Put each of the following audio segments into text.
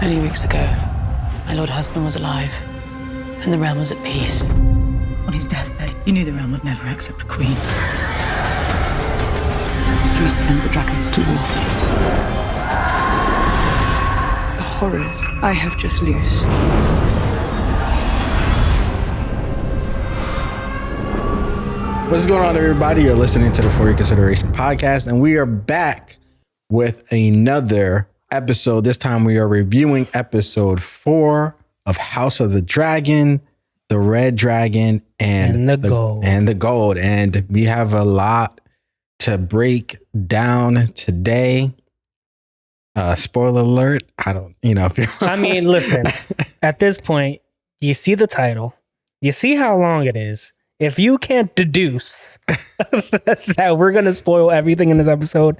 Many weeks ago, my lord husband was alive, and the realm was at peace. On his deathbed, he knew the realm would never accept a queen. He sent the dragons to war. The horrors I have just loosed. What's going on, everybody? You're listening to the For Your Consideration podcast, and we are back with another episode. This time we are reviewing episode 4 of House of the Dragon, the Red Dragon, and the Gold. And we have a lot to break down today. Spoiler alert. I mean, listen, at this point, you see the title, you see how long it is. If you can't deduce that we're going to spoil everything in this episode,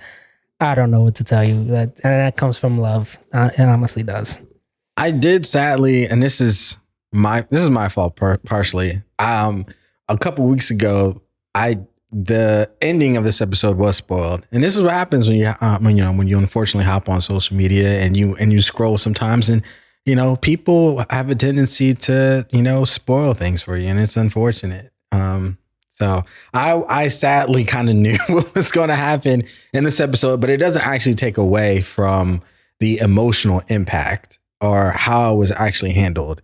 I don't know what to tell you. That comes from love. It honestly does. I did, sadly, and this is my fault partially. A couple weeks ago, the ending of this episode was spoiled, and this is what happens when you unfortunately hop on social media and you scroll sometimes, and people have a tendency to spoil things for you, and it's unfortunate. So I sadly kind of knew what was going to happen in this episode, but it doesn't actually take away from the emotional impact or how it was actually handled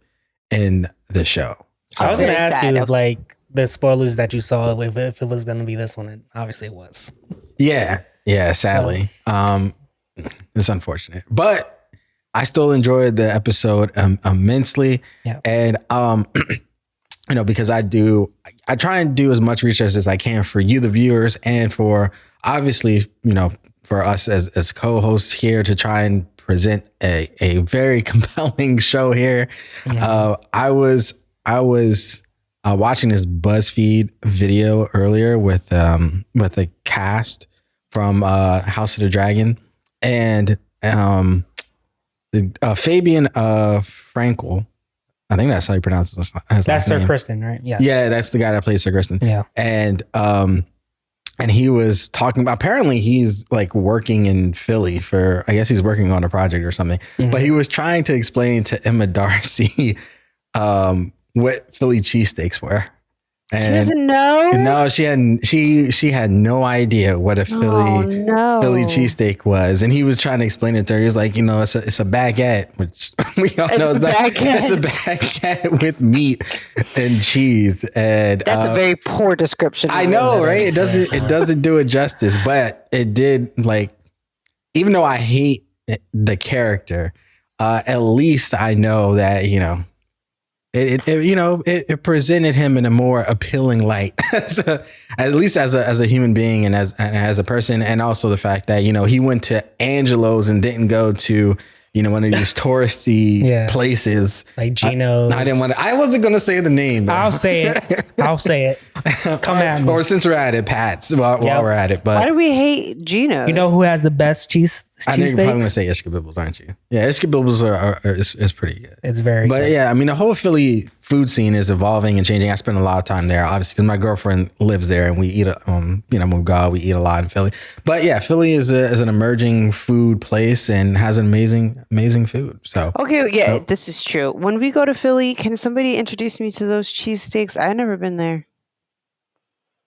in the show. So, I was going to ask you, like, the spoilers that you saw, if it was going to be this one, and obviously it was. Yeah, sadly. It's unfortunate, but I still enjoyed the episode immensely. Yeah. And, because I try and do as much research as I can for you, the viewers, and for obviously, for us as co-hosts here to try and present a very compelling show here. Yeah. I was watching this BuzzFeed video earlier with the cast from House of the Dragon, and Fabian Frankel. I think that's how you pronounce it. That's Sir Criston, right? Yes. Yeah, that's the guy that plays Sir Criston. Yeah. And he was talking about, apparently he's like working in Philly I guess he's working on a project or something. Mm-hmm. But he was trying to explain to Emma Darcy what Philly cheesesteaks were. And she doesn't know? No, she had no idea what a Philly cheesesteak was. And he was trying to explain it to her. He was like, it's a baguette, which we all know it's a baguette with meat and cheese. And that's a very poor description. I know, right? It doesn't do it justice, but it did, like, even though I hate the character, at least I know that, it presented him in a more appealing light, at least as a human being and as a person, and also the fact that he went to Angelo's and didn't go to one of these touristy places like Geno's. I wasn't gonna say the name. Though. I'll say it. Come at me. Or since we're at it, Pat's while we're at it. But why do we hate Geno's? You know who has the best cheese? I know you're probably gonna say Escabibbles, aren't you? Yeah, Escabibbles is pretty good. It's very good. Yeah, I mean, the whole Philly food scene is evolving and changing. I spend a lot of time there, obviously, because my girlfriend lives there, and we eat we eat a lot in Philly. But yeah, Philly is an emerging food place and has an amazing food. So this is true. When we go to Philly, can somebody introduce me to those cheesesteaks? I've never been there.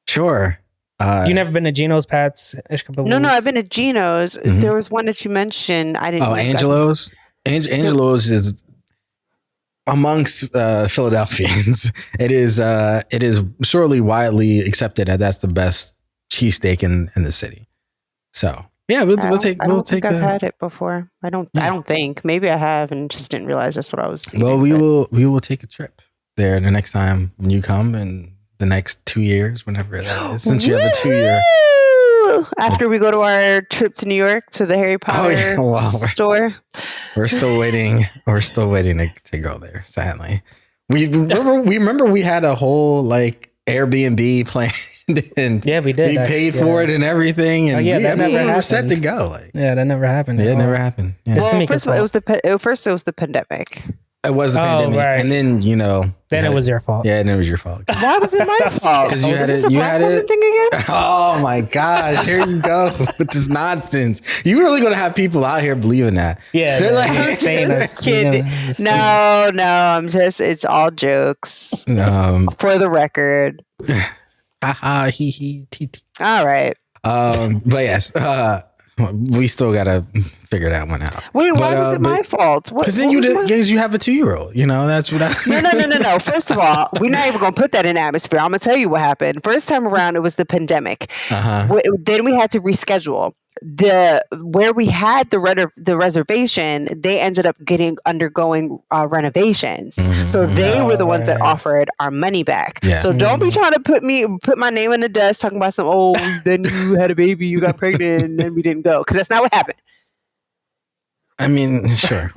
Sure. You never been to Geno's, Pat's? No, I've been to Geno's. Mm-hmm. There was one that you mentioned. I didn't. Oh, Angelo's. Angelo's is amongst Philadelphians. It is surely widely accepted that that's the best cheesesteak in the city. So yeah, we'll take. I don't think I've had it before. I don't think. Maybe I have and just didn't realize that's what I was eating. Well, we will take a trip there the next time when you come, and the next 2 years, whenever that is, since you have a 2-year. After we go to our trip to New York to the Harry Potter store. We're still waiting. We're still waiting to go there, sadly. We remember we had a whole like Airbnb planned, and we did. We paid for it and everything, and we were set to go. That never happened. Yeah, it never happened. Yeah. Well, first it was the pandemic. It was the Oh, pandemic, right. and then Then it was your fault. Yeah, and it was your fault. Why was it my fault? Because you Is had this it. a You black had woman it. thing again? Oh my gosh! Here you go with this nonsense. You really gonna have people out here believing that? Yeah, They're like, you're saying us, Kidding. No, I'm just, it's all jokes for the record. haha, he, tea, tea. All right. But yes, we still gotta figure that one out. Wait, why was it my fault? Because then you have a 2-year-old. That's what I. No. First of all, we're not even going to put that in atmosphere. I'm going to tell you what happened. First time around, it was the pandemic. Then we had to reschedule. Where we had the reservation, they ended up undergoing renovations. So they were the ones that offered our money back. Yeah. So don't be trying to put my name in the dust talking about then you had a baby, you got pregnant, and then we didn't go, because that's not what happened. I mean, sure.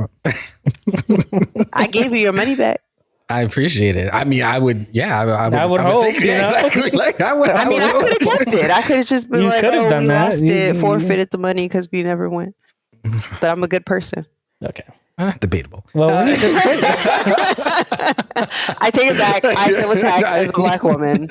I gave you your money back. I appreciate it. I mean, I would. Yeah, I would hope, think, exactly. Like I would. I could have kept it. I could have just been You like, could have done we that. lost it, forfeited the money because we never went. But I'm a good person. Okay. Debatable. Well, I take it back. I feel attacked as a black woman.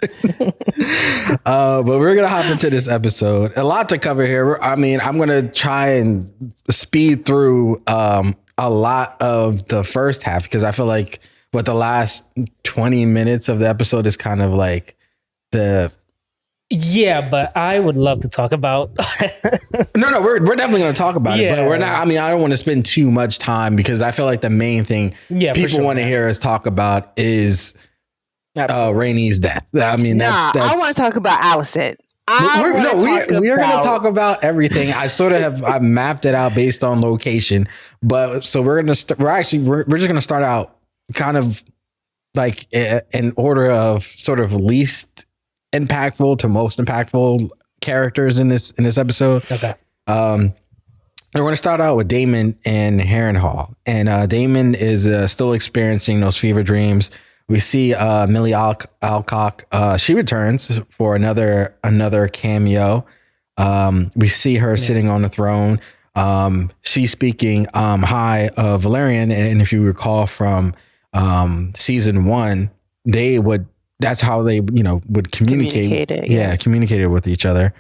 But we're gonna hop into this episode. A lot to cover here. I mean, I'm gonna try and speed through a lot of the first half, because I feel like what the last 20 minutes of the episode is kind of like yeah, but I would love to talk about. No, we're definitely going to talk about it, but Yeah. we're not. I mean, I don't want to spend too much time, because I feel like the main thing people want to hear us talk about is Rhaenys' death. I mean, that's I want to talk about Alicent. We're going to talk about everything. I sort of I've mapped it out based on location, but so we're just going to start out kind of like in order of sort of least impactful to most impactful characters in this episode. Okay. We're going to start out with Damon and Harrenhal, and Damon is still experiencing those fever dreams. We see Millie Alcock. She returns for another cameo. We see her sitting on the throne. She's speaking high of Valerian, and if you recall from season 1, that's how they would communicate. Communicated with each other.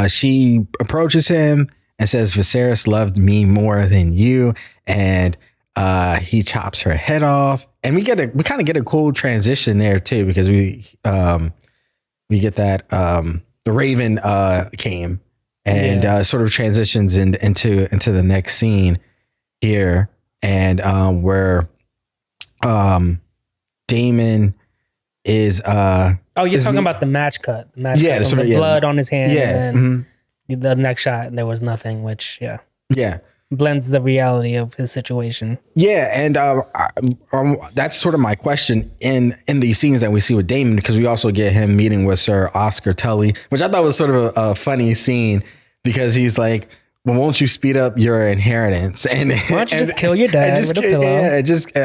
She approaches him and says, Viserys loved me more than you, and he chops her head off. And we kind of get a cool transition there too, because we get that the Raven came and sort of transitions into the next scene here, and where Damon is you're talking about the match cut. The match cut from the blood on his hand, and then the next shot, and there was nothing, which blends the reality of his situation. Yeah, and that's sort of my question in these scenes that we see with Damon, because we also get him meeting with Sir Oscar Tully, which I thought was sort of a funny scene, because he's like, well, won't you speed up your inheritance? And why don't you just kill your dad with a pillow? Yeah,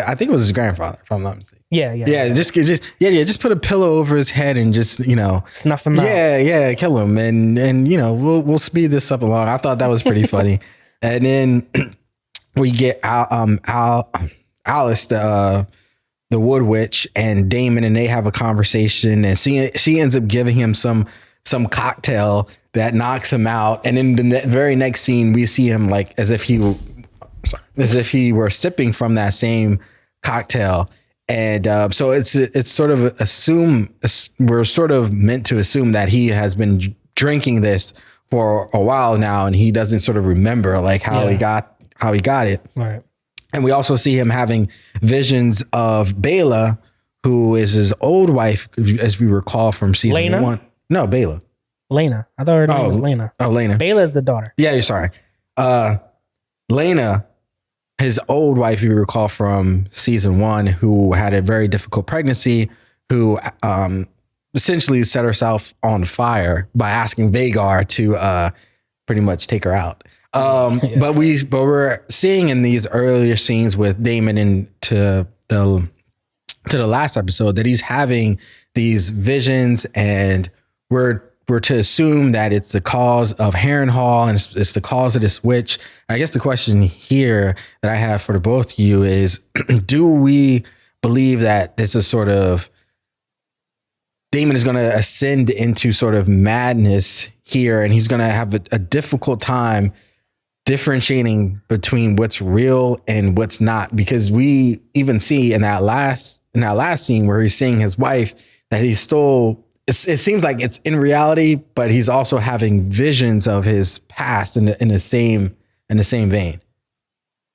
I think it was his grandfather, if I'm not mistaken. Just put a pillow over his head and just snuff him out. Yeah, kill him, and we'll speed this up along. I thought that was pretty funny. And then we get Alys, the Wood Witch, and Damon, and they have a conversation, and she ends up giving him some cocktail that knocks him out. And in the very next scene, we see him like as if he were sipping from that same cocktail. And so it's sort of we're sort of meant to assume that he has been drinking this for a while now, and he doesn't sort of remember like how he got it. Right. And we also see him having visions of Baela, who is his old wife, as we recall from season 1. No, Baela. Lena. I thought her name was Lena. Oh, Lena. Baela is the daughter. Yeah, you're sorry. Lena, his old wife, you recall from season 1, who had a very difficult pregnancy, who essentially set herself on fire by asking Vhagar to pretty much take her out. But we're seeing in these earlier scenes with Damon and to the last episode that he's having these visions, and we're we're to assume that it's the cause of Harrenhal and it's the cause of this witch, I guess the question here that I have for the both of you is, do we believe that this is sort of Daemon is going to ascend into sort of madness here, and he's going to have a difficult time differentiating between what's real and what's not? Because we even see in that last scene where he's seeing his wife that he's still, it seems like it's in reality, but he's also having visions of his past in the same vein.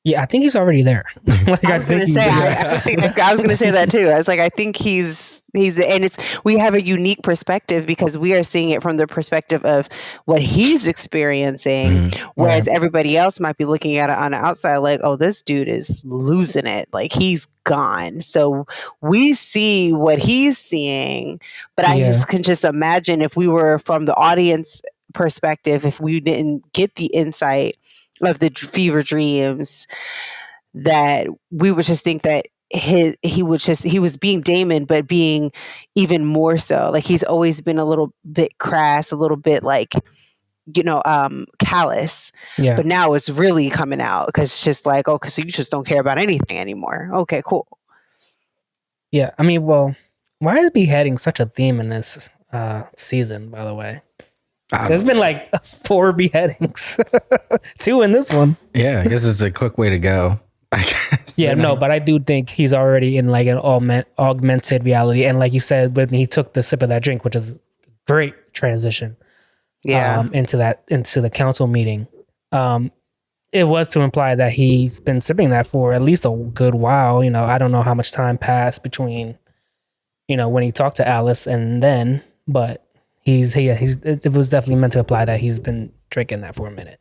Yeah, I think he's already there. Like, I was going to say, I was going to say that too. I was like, I think he's and we have a unique perspective because we are seeing it from the perspective of what he's experiencing, whereas everybody else might be looking at it on the outside like, oh, this dude is losing it. Like, he's gone. So we see what he's seeing, but I can just imagine if we were from the audience perspective, if we didn't get the insight of the fever dreams, that we would just think that he was being Damon, but being even more so. Like, he's always been a little bit crass, a little bit like, callous. Yeah. But now it's really coming out because it's just like, okay, so you just don't care about anything anymore. Okay, cool. Yeah, I mean, well, why is beheading such a theme in this season, by the way? There's been like 4 beheadings, 2 in this one. Yeah, I guess it's a quick way to go. I guess. Yeah, no, but I do think he's already in like an augmented reality. And like you said, when he took the sip of that drink, which is a great transition into the council meeting, it was to imply that he's been sipping that for at least a good while. You know, I don't know how much time passed between, when he talked to Alys and then, but it was definitely meant to imply that he's been drinking that for a minute.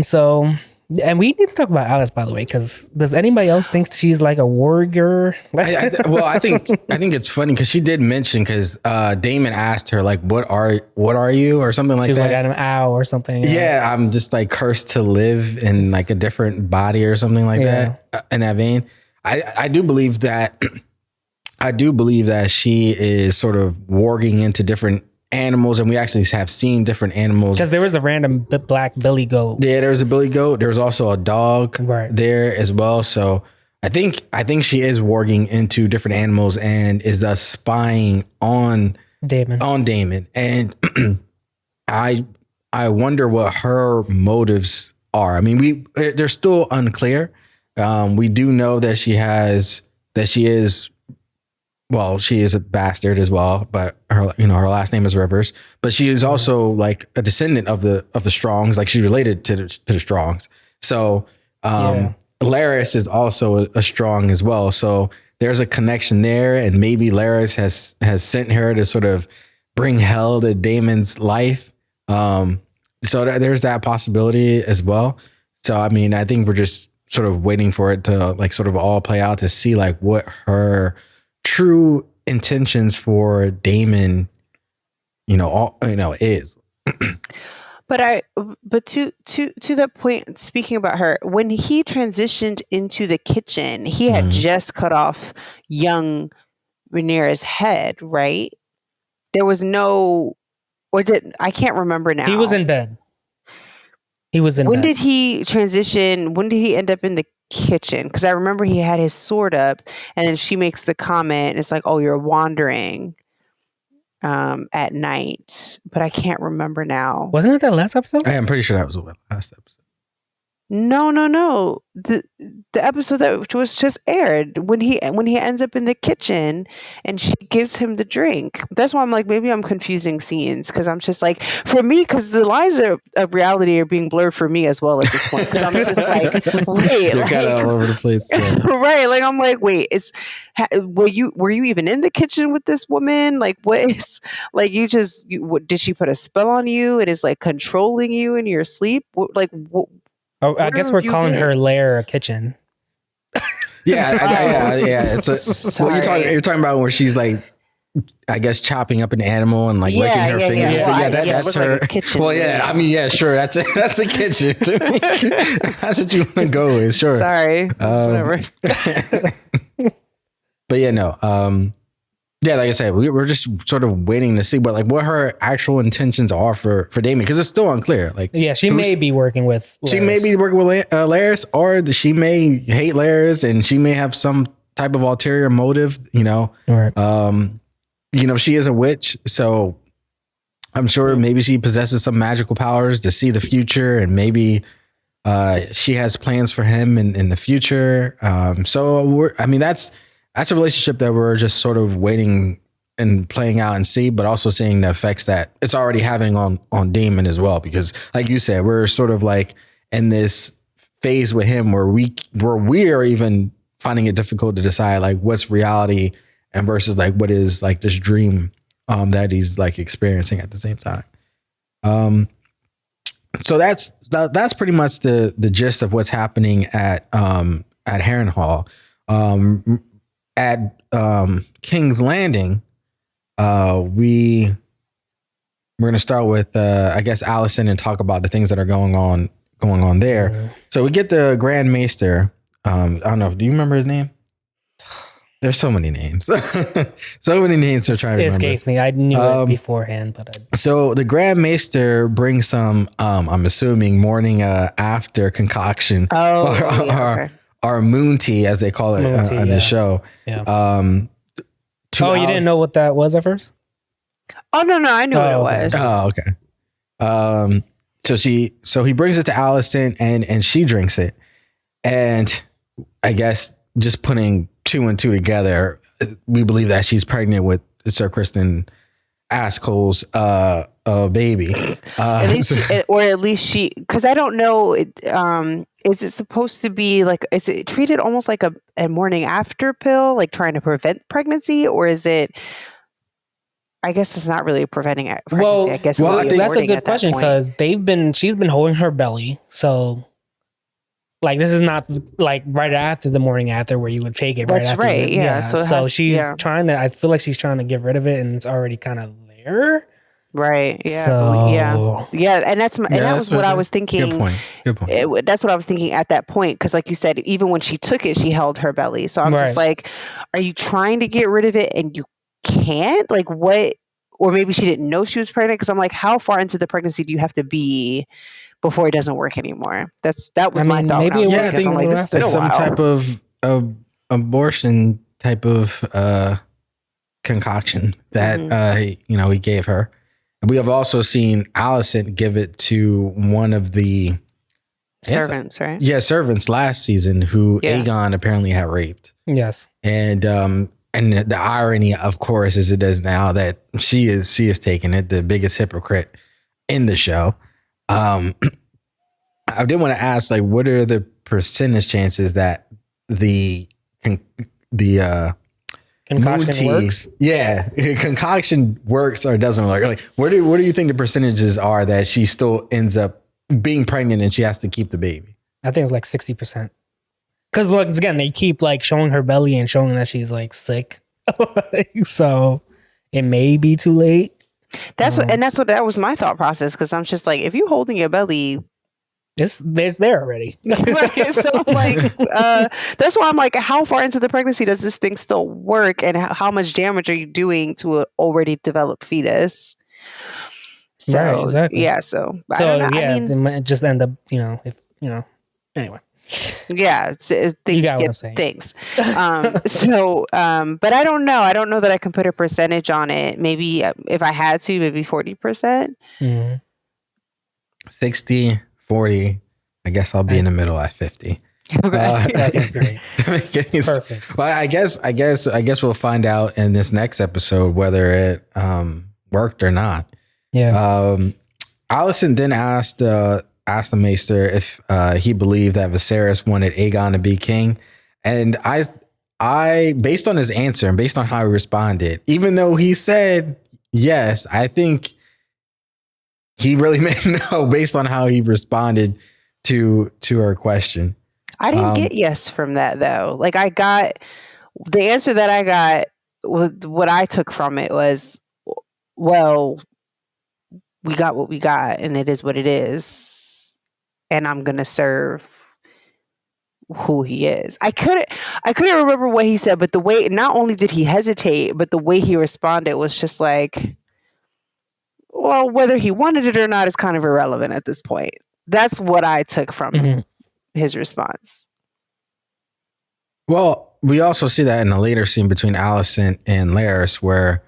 So, and we need to talk about Alys, by the way, because does anybody else think she's like a warrior? Well, I think it's funny because she did mention, because Damon asked her like, "What are you?" or something like that. She's like, "I'm owl" or something. Yeah, I'm just like cursed to live in like a different body or something like that. In that vein, I do believe that. I do believe that she is sort of warging into different animals, and we actually have seen different animals. Because there was a random black billy goat. Yeah, there was a billy goat. There was also a dog there as well. So I think she is warging into different animals and is thus spying on Damon. And I wonder what her motives are. I mean, they're still unclear. We do know that she is. Well, she is a bastard as well, but her last name is Rivers. But she is also like a descendant of the Strongs, like she's related to the Strongs. So Larys is also a Strong as well. So there's a connection there, and maybe Larys has sent her to sort of bring hell to Damon's life. So there's that possibility as well. So I mean, I think we're just sort of waiting for it to like sort of all play out to see like what her true intentions for Damon, is. But to that point, speaking about her, when he transitioned into the kitchen, he had just cut off young Rhaenyra's head, right? There was I can't remember now. He was in bed. When did he transition? When did he end up in the kitchen? Because I remember he had his sword up, and then she makes the comment, it's like, "Oh, you're wandering at night," but I can't remember now. Wasn't it that last episode? I'm pretty sure that was the last episode. No. The episode that was just aired when he ends up in the kitchen and she gives him the drink. That's why I'm like, maybe I'm confusing scenes, because I'm just like, for me, because the lines of reality are being blurred for me as well at this point. Because I'm just like, wait, they're kind of all over the place, right? Like, I'm like, wait, were you even in the kitchen with this woman? Like, what is like did she put a spell on you and is like controlling you in your sleep? Like, what? Oh, I guess we're calling her lair a kitchen. Yeah. It's you're talking about where she's like, I guess chopping up an animal and like licking her fingers. Yeah, that's her. Like a kitchen, well, I mean, sure, that's a kitchen. That's what you want to go with, sure. Sorry, whatever. But yeah, no. Yeah, like I said, we're just sort of waiting to see what her actual intentions are for Daemon, because it's still unclear. Like, yeah, she may be working with Larys. She may be working with Larys, or she may hate Larys, and she may have some type of ulterior motive. Right. She is a witch, so I'm sure maybe she possesses some magical powers to see the future, and maybe she has plans for him in the future. That's a relationship that we're just sort of waiting and playing out and see, but also seeing the effects that it's already having on Damon as well. Because like you said, we're sort of like in this phase with him where we are even finding it difficult to decide like what's reality and versus like what is like this dream that he's like experiencing at the same time. So that's pretty much the gist of what's happening at Harrenhal. At King's Landing, we're going to start with I guess Alicent and talk about the things that are going on there. Mm-hmm. So we get the Grand Maester. I don't know. Do you remember his name? There's so many names. So many names to try to remember. It escapes me. I knew it beforehand, but So the Grand Maester brings some, I'm assuming, morning after concoction. Or moon tea, as they call it on the show. Yeah. You didn't know what that was at first? Oh no, I knew what it was. Oh, okay. So he brings it to Alicent and she drinks it, and I guess just putting 2 and 2 together, we believe that she's pregnant with Sir Criston Cole's baby. At least she, because I don't know. Is it supposed to be like? Is it treated almost like a morning after pill, like trying to prevent pregnancy, or is it? I guess it's not really preventing pregnancy. Well, I guess that's a good question, because she's been holding her belly, so. Like, this is not like right after the morning after where you would take it. That's right. Yeah. So she's trying to, I feel like she's trying to get rid of it, and it's already kind of there. Right. Yeah. So, yeah. And that was what I was thinking. Good point. That's what I was thinking at that point. Cause like you said, even when she took it, she held her belly. So I'm just like, are you trying to get rid of it and you can't? Like what? Or maybe she didn't know she was pregnant. Cause I'm like, how far into the pregnancy do you have to be before it doesn't work anymore? That was my thought. Maybe I think like, this been some type of abortion type of concoction that he gave her. We have also seen Alicent give it to one of the servants, right? Yeah, servants last season who Aegon apparently had raped. Yes, and the irony, of course, as it is now, that she is taking it, the biggest hypocrite in the show. I did want to ask, like, what are the percentage chances that the concoction works? Yeah, concoction works or doesn't work. Like, what do you think the percentages are that she still ends up being pregnant and she has to keep the baby? I think it's like 60%. Because once again, they keep like showing her belly and showing that she's like sick, so it may be too late. That was my thought process, because I'm just like, if you're holding your belly, there's there already. Right, so like that's why I'm like, how far into the pregnancy does this thing still work, and how much damage are you doing to an already developed fetus? So right, exactly. Yeah, so I mean, it might just end up, anyway. Yeah, you got what I'm saying. Thanks. But I don't know. I don't know that I can put a percentage on it. Maybe if I had to, maybe 40%. 60, 40. I guess I'll be in the middle at 50. Okay, great. Perfect. Well, I guess we'll find out in this next episode whether it worked or not. Yeah. Alicent then asked the Maester if he believed that Viserys wanted Aegon to be king, and I based on his answer and based on how he responded, even though he said yes, I think he really meant no based on how he responded to her question. I didn't get yes from that though. Like, I got the answer that I got. What I took from it was, well, we got what we got, and it is what it is. And I'm going to serve who he is. I couldn't remember what he said, but the way, not only did he hesitate, but the way he responded was just like, well, whether he wanted it or not is kind of irrelevant at this point. That's what I took from his response. Well, we also see that in a later scene between Alicent and Larys, where,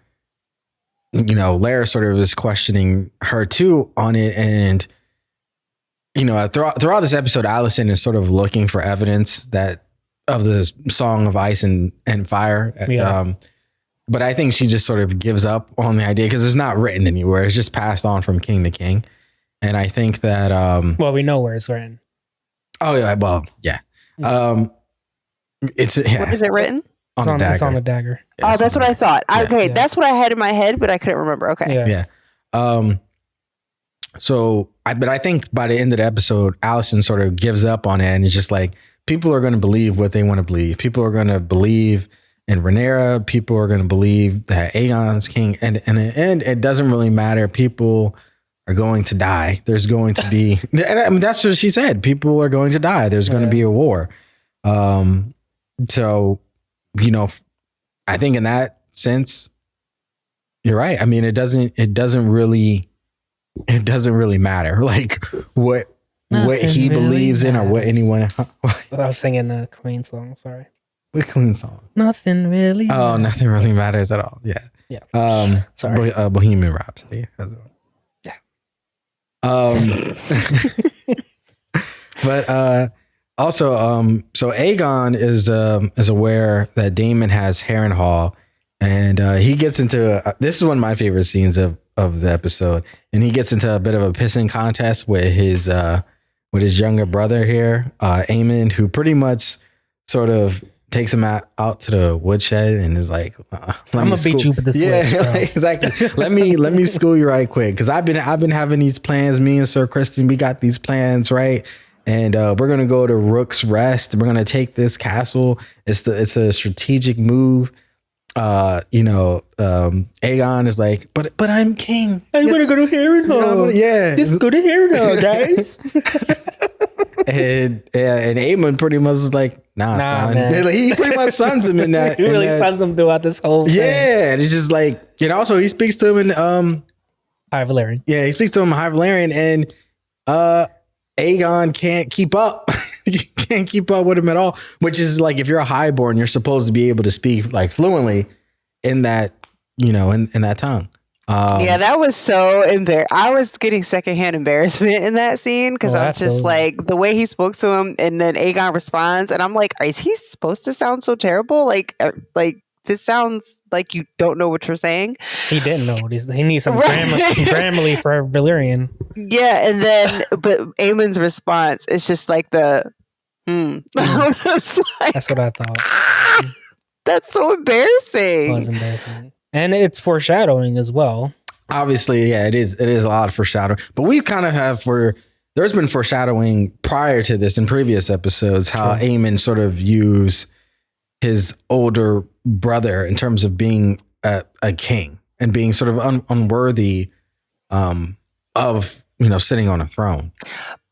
you know, Larys sort of is questioning her too on it. And, you know, throughout this episode, Alicent is sort of looking for evidence that of the Song of Ice and Fire. Yeah. But I think she just sort of gives up on the idea because it's not written anywhere. It's just passed on from king to king. And I think that... well, we know where it's written. Oh, yeah. Well, yeah. It's Where is it written? It's on the dagger. Yeah, that's what I thought. Yeah. Okay, that's what I had in my head, but I couldn't remember. Okay. Yeah. But I think by the end of the episode, Alicent sort of gives up on it, and it's just like, people are going to believe what they want to believe. People are going to believe in Rhaenyra. People are going to believe that Aegon's king. And in the end, it doesn't really matter. People are going to die. There's going to be, I mean, that's what she said. People are going to die. There's going to be a war. So, you know, I think in that sense, you're right. I mean, it doesn't really matter like what he believes in or what anyone. I was singing the Queen song. Sorry. What Queen song? Nothing really. Oh, nothing really matters at all. Yeah. Yeah. Sorry. Bohemian Rhapsody. Yeah. But also, so Aegon is aware that Damon has Harrenhal, and he gets into this is one of my favorite scenes of the episode, and he gets into a bit of a pissing contest with his younger brother here, Aemond, who pretty much sort of takes him out to the woodshed and is like, I'm gonna beat you with the switch, bro. Exactly. let me school you right quick, because I've been having these plans. Me and Sir Criston, we got these plans, right? And we're gonna go to Rook's Rest. We're gonna take this castle. It's a strategic move. Aegon is like, but I'm king. I want to go to Harrenhal. Yeah, just go to Harrenhal, guys. and Aemond pretty much is like, nah son. Man. He pretty much sons him in that. He really sons him throughout this whole thing. Yeah, and it's just like, you know. Also, he speaks to him in High Valyrian. Yeah, he speaks to him in High Valyrian, and Aegon can't keep up. You can't keep up with him at all, which is like, if you're a highborn, you're supposed to be able to speak like fluently in that, in that tongue. Yeah, that was so embarrassing. I was getting secondhand embarrassment in that scene because I'm just like, the way he spoke to him, and then Aegon responds, and I'm like, is he supposed to sound so terrible? Like this sounds like you don't know what you're saying. He didn't know what he needs some Grammarly for Valyrian. Yeah, and then but Aemon's response is just like the That's what I thought. That's so embarrassing. It was embarrassing. And it's foreshadowing as well. Obviously, yeah, it is a lot of foreshadowing. But we kind of have there's been foreshadowing prior to this in previous episodes, how Aemon sort of used his older brother in terms of being a king and being sort of unworthy of sitting on a throne.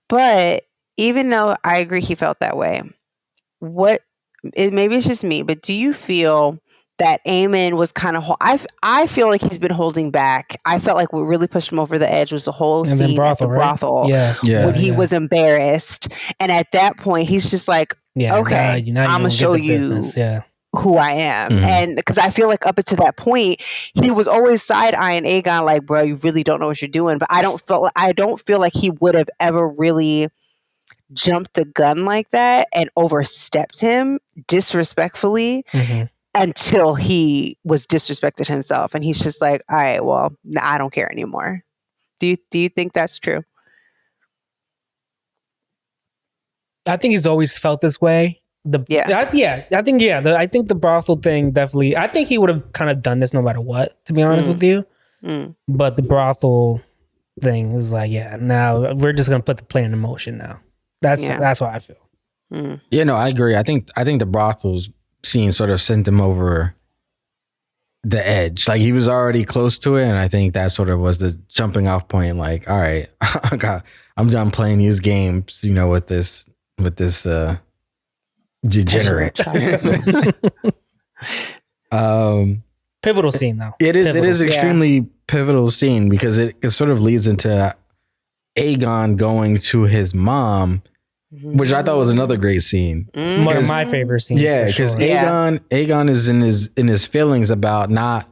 But even though I agree he felt that way, maybe it's just me, but do you feel that Aemon was kind of... I feel like he's been holding back. I felt like what really pushed him over the edge was the whole scene at the brothel. Yeah. When he was embarrassed. And at that point, he's just like, okay, I'm going to show you who I am. Mm-hmm. And because I feel like up until that point, he was always side-eyeing Aegon like, bro, you really don't know what you're doing. But I don't feel like he would have ever really jumped the gun like that and overstepped him disrespectfully until he was disrespected himself. And he's just like, all right, well, I don't care anymore. Do you think that's true? I think he's always felt this way. I think the brothel thing definitely, I think he would have kind of done this no matter what, to be honest with you. But the brothel thing is like, now we're just going to put the plan in motion now. That's what I feel. Yeah, no, I agree. I think the brothels scene sort of sent him over the edge. Like, he was already close to it, and I think that sort of was the jumping off point. Like, all right, I'm done playing these games, with this degenerate. Pivotal scene though. It is. Pivotal. It is extremely pivotal scene because it sort of leads into Aegon going to his mom, which I thought was another great scene. One of my favorite scenes. Yeah, because Aegon is in his feelings about not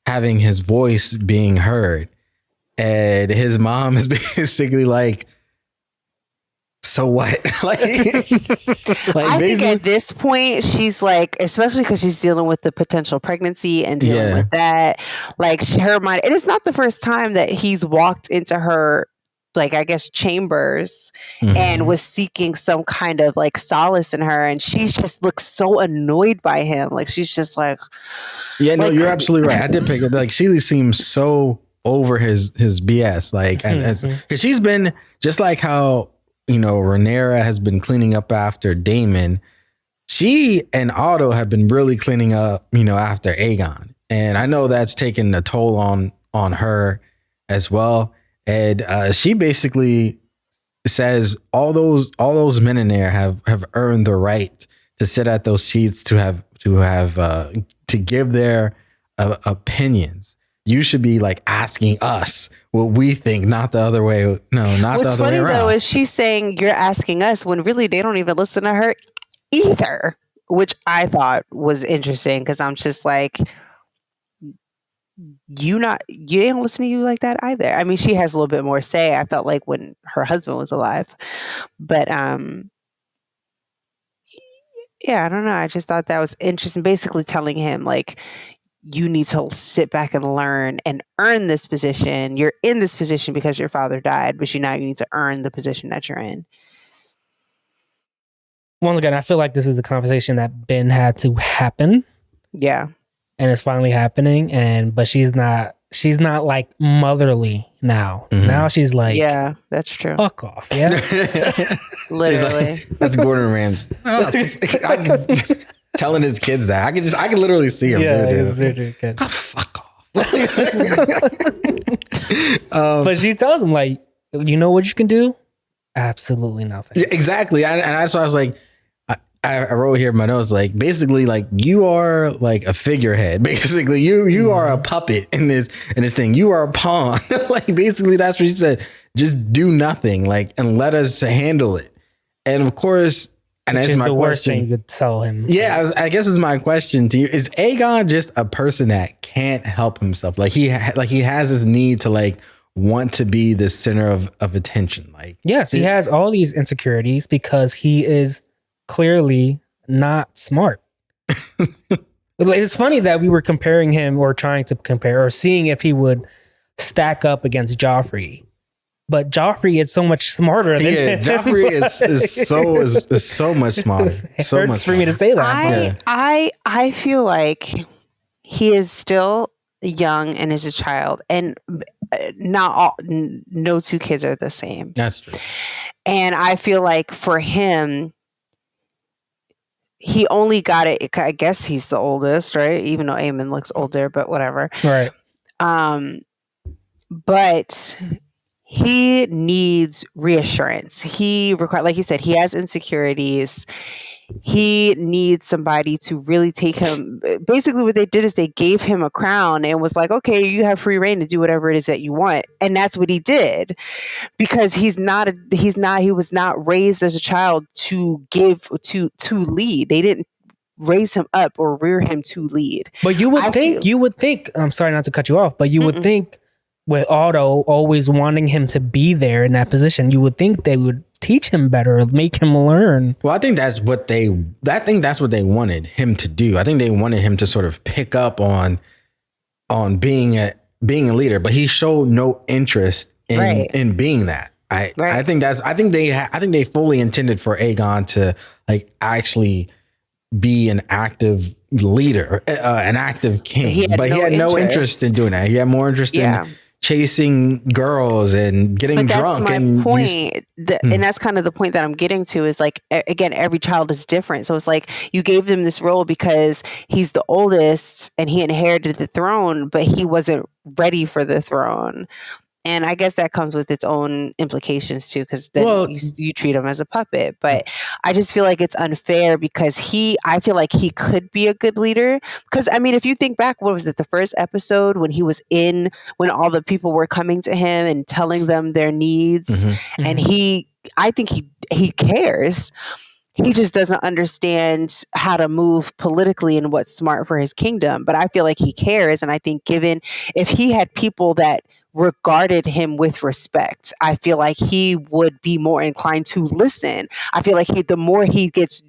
having his voice being heard, and his mom is basically like, so what? like I think at this point she's like, especially because she's dealing with the potential pregnancy and dealing with that, like her mind. And it's not the first time that he's walked into her, like, I guess, chambers and was seeking some kind of like solace in her, and she's just looks so annoyed by him. Like she's just like, yeah, no, you're absolutely right. I did pick it. Like she seems so over his BS, like, and because she's been just like how, you know, Rhaenyra has been cleaning up after Damon. She and Otto have been really cleaning up, you know, after Aegon. And I know that's taken a toll on her as well. And she basically says all those men in there have earned the right to sit at those seats, to give their opinions. You should be like asking us what we think, not the other way. No, not the other way around. What's funny though is she's saying you're asking us when really they don't even listen to her either, which I thought was interesting because I'm just like, you didn't listen to you like that either. I mean, she has a little bit more say. I felt like when her husband was alive, but yeah, I don't know. I just thought that was interesting. Basically telling him like, you need to sit back and learn and earn this position. You're in this position because your father died, but you need to earn the position that you're in. Once again, I feel like this is a conversation that been had to happen. Yeah. And it's finally happening. But she's not like motherly now. Now she's like, yeah, that's true. Fuck off. Yeah. Literally. Like, that's Gordon Ramsay. Telling his kids that I can literally see him. Fuck off. But she tells him like, you know what you can do? Absolutely nothing. Yeah, exactly. And that's why I was like, I wrote here in my notes, like basically like you are like a figurehead. Basically you are a puppet in this thing. You are a pawn. Like basically that's what she said. Just do nothing, like, and let us handle it. And of course, and that's my question. Worst thing you could tell him. Yeah, I guess is my question to you: is Aegon just a person that can't help himself? Like he has this need to like want to be the center of attention. Like yes, he has all these insecurities because he is clearly not smart. It's funny that we were comparing him or trying to compare or seeing if he would stack up against Joffrey. But Joffrey is so much smarter than him. Joffrey is so much smarter. So hurts much for me to say that. I feel like he is still young and is a child, and no two kids are the same. That's true. And I feel like for him, he only got it. I guess he's the oldest, right? Even though Aemond looks older, but whatever. Right. But he needs reassurance. Like you said, he has insecurities. He needs somebody to really take him. Basically, what they did is they gave him a crown and was like, okay, you have free reign to do whatever it is that you want. And that's what he did, because he was not raised as a child to lead. They didn't raise him up or rear him to lead. But you would think, I'm sorry not to cut you off, but you would think with Otto always wanting him to be there in that position, you would think they would teach him better, make him learn. Well, I think that's what they wanted him to do. I think they wanted him to sort of pick up on being a leader, but he showed no interest in being that. I think they fully intended for Aegon to like actually be an active leader, an active king, he had no interest in doing that. He had more interest in chasing girls and getting drunk. That's my point. And that's kind of the point that I'm getting to is like, again, every child is different. So it's like you gave him this role because he's the oldest and he inherited the throne, but he wasn't ready for the throne. And I guess that comes with its own implications too, because then you treat him as a puppet. But I just feel like it's unfair because I feel like he could be a good leader. Because I mean, if you think back, what was it, the first episode when when all the people were coming to him and telling them their needs, and I think he cares. He just doesn't understand how to move politically and what's smart for his kingdom. But I feel like he cares. And I think if he had people that regarded him with respect, I feel like he would be more inclined to listen. I feel like the more he gets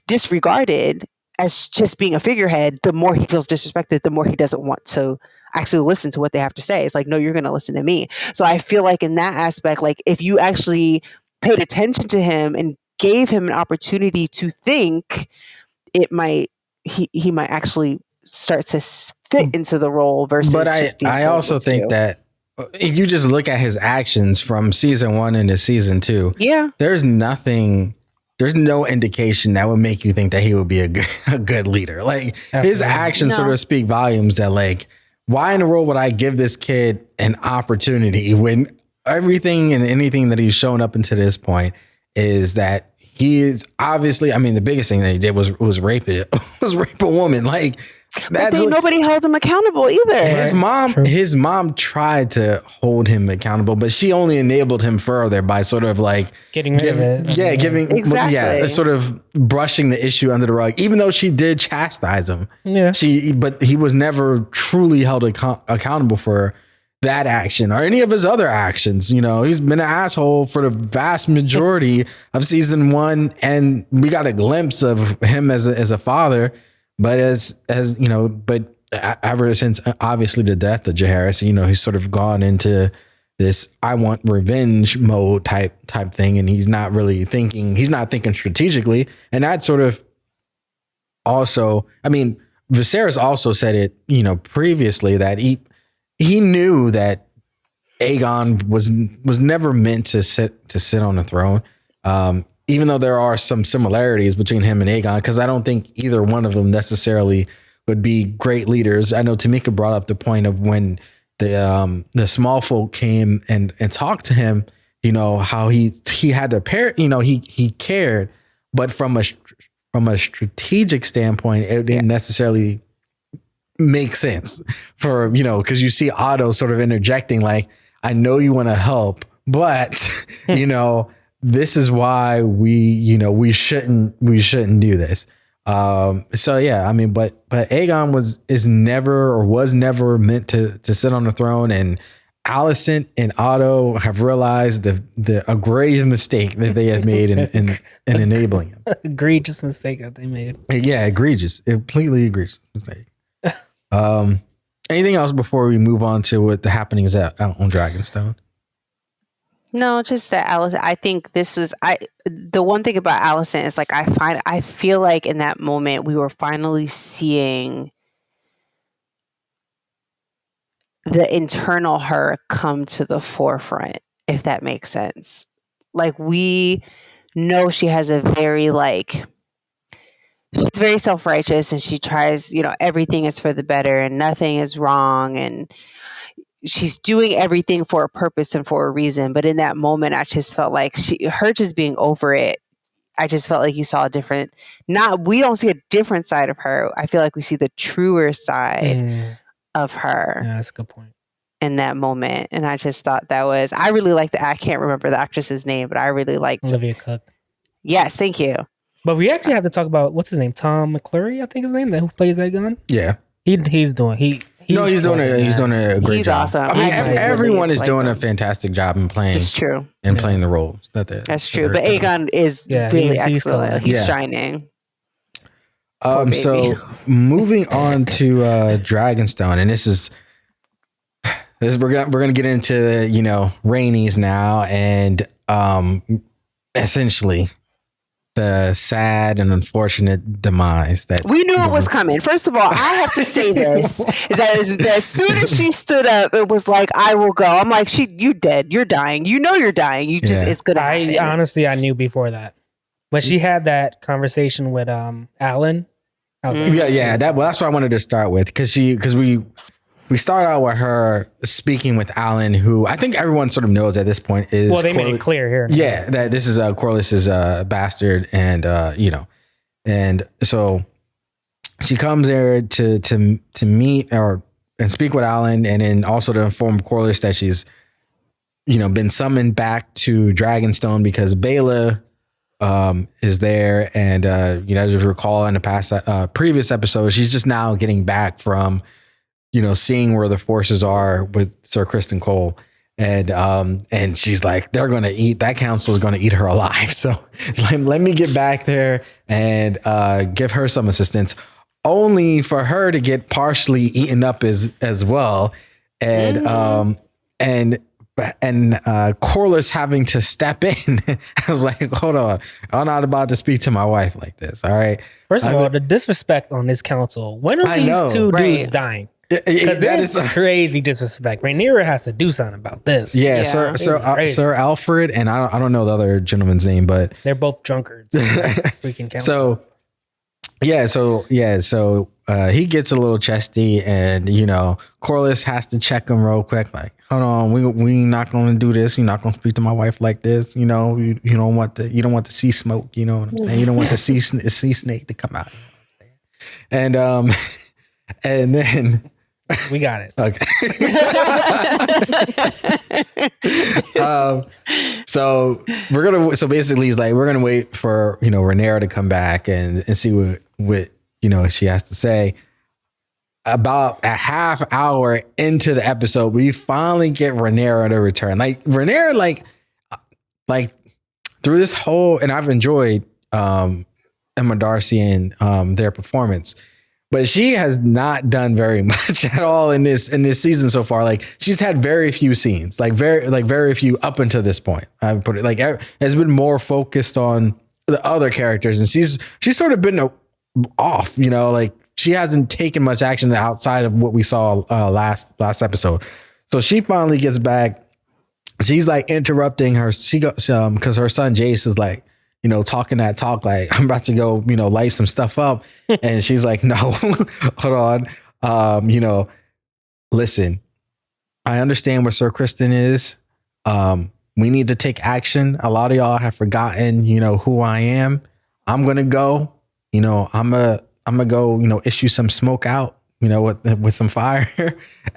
disregarded as just being a figurehead, the more he feels disrespected, the more he doesn't want to actually listen to what they have to say. It's like, no, you're going to listen to me. So I feel like in that aspect, like if you actually paid attention to him and gave him an opportunity to think, he might actually start to fit into the role versus. But I also think that if you just look at his actions from season 1 into season 2, there's no indication that would make you think that he would be a good leader. Like his actions sort of speak volumes that like, why in the world would I give this kid an opportunity when everything and anything that he's shown up until this point is that he is obviously, I mean, the biggest thing that he did was rape a woman. Like that's nobody held him accountable either. His mom tried to hold him accountable, but she only enabled him further by sort of like getting rid of it. Yeah, sort of brushing the issue under the rug, even though she did chastise him. Yeah. But he was never truly held accountable for that action or any of his other actions. You know, he's been an asshole for the vast majority of season 1, and we got a glimpse of him as a father. But as you know, but ever since obviously the death of Jaehaerys, you know, he's sort of gone into this I want revenge mode type thing, and he's not thinking strategically. And that sort of also, I mean, Viserys also said it, you know, previously that he knew that Aegon was never meant to sit on the throne. Even though there are some similarities between him and Aegon, because I don't think either one of them necessarily would be great leaders. I know Tamika brought up the point of when the small folk came and talked to him, you know, how he had to pair, you know, he cared, but from a strategic standpoint, it didn't necessarily make sense for, you know, because you see Otto sort of interjecting like, I know you want to help, but you know, this is why we shouldn't do this. So yeah, I mean, but Aegon was never meant to sit on the throne, and Alicent and Otto have realized a grave mistake that they had made in enabling him. Egregious mistake that they made. Yeah, completely egregious mistake. Anything else before we move on to what the happenings out on Dragonstone? No, just that Alicent. I think the one thing about Alicent is like I feel like in that moment we were finally seeing the internal her come to the forefront, if that makes sense. Like we know she has a very she's very self-righteous, and she tries, you know, everything is for the better and nothing is wrong, and she's doing everything for a purpose and for a reason. But in that moment, I just felt like her just being over it. I just felt like you saw we don't see a different side of her. I feel like we see the truer side of her. Yeah, that's a good point. In that moment. And I just thought I really liked I can't remember the actress's name, but I really liked Olivia Cook. Yes, thank you. But we actually have to talk about, what's his name? Tom McClurry, I think his name, who plays Aegon. Yeah. He's doing a great job. Awesome. I mean, everyone is doing a fantastic job in playing. It's true. And playing the roles. That's true. But Aegon is really excellent. He's shining. So moving on to Dragonstone, and this is we're gonna get into, you know, Rhaenys now, and essentially the sad and unfortunate demise that we knew it was coming. First of all, I have to say this is that as soon as she stood up, it was like, I will go. I'm like, you dead. You're dying. You know you're dying. It's gonna happen. I knew before that. But she had that conversation with Alan. I was like, that's what I wanted to start with, because we we start out with her speaking with Alan, who I think everyone sort of knows at this point is. Well, they made it clear here. Yeah, that this is Corlys's bastard, and and so she comes there to meet and speak with Alan, and then also to inform Corlys that she's been summoned back to Dragonstone because Baela is there, and as you recall in the past previous episode, she's just now getting back from seeing where the forces are with Sir Criston Cole, and she's like, that council is gonna eat her alive. So it's like, let me get back there and give her some assistance, only for her to get partially eaten up as well, and Corlys having to step in. I was like, hold on, I'm not about to speak to my wife like this. All right. First of all, the disrespect on this council. When are these two dudes dying? Because it's crazy disrespect. Rhaenyra has to do something about this. Yeah. Sir Alfred, and I don't know the other gentleman's name, but they're both drunkards. Freaking council. So he gets a little chesty, and Corlys has to check him real quick, like, hold on, we not gonna do this. You're not gonna speak to my wife like this. You don't want to see smoke. You know what I'm saying? You don't want the sea snake to come out. And then we got it. Okay. So basically he's like, we're gonna wait for Rhaenyra to come back and see what she has to say. About a half hour into the episode, we finally get Rhaenyra to return. Like Rhaenyra, like through this whole, and I've enjoyed Emma Darcy and their performance, but she has not done very much at all in this season so far. Like she's had very few scenes, very few up until this point. I would put it has been more focused on the other characters, and she's sort of been off. She hasn't taken much action outside of what we saw last episode. So she finally gets back. She's like interrupting her. She goes because her son Jace is like, talking that talk, like, I'm about to go, light some stuff up. And she's like, no, hold on. Listen, I understand where Sir Criston is. We need to take action. A lot of y'all have forgotten, who I am. I'm going to go, I'm going to go, issue some smoke out, with some fire.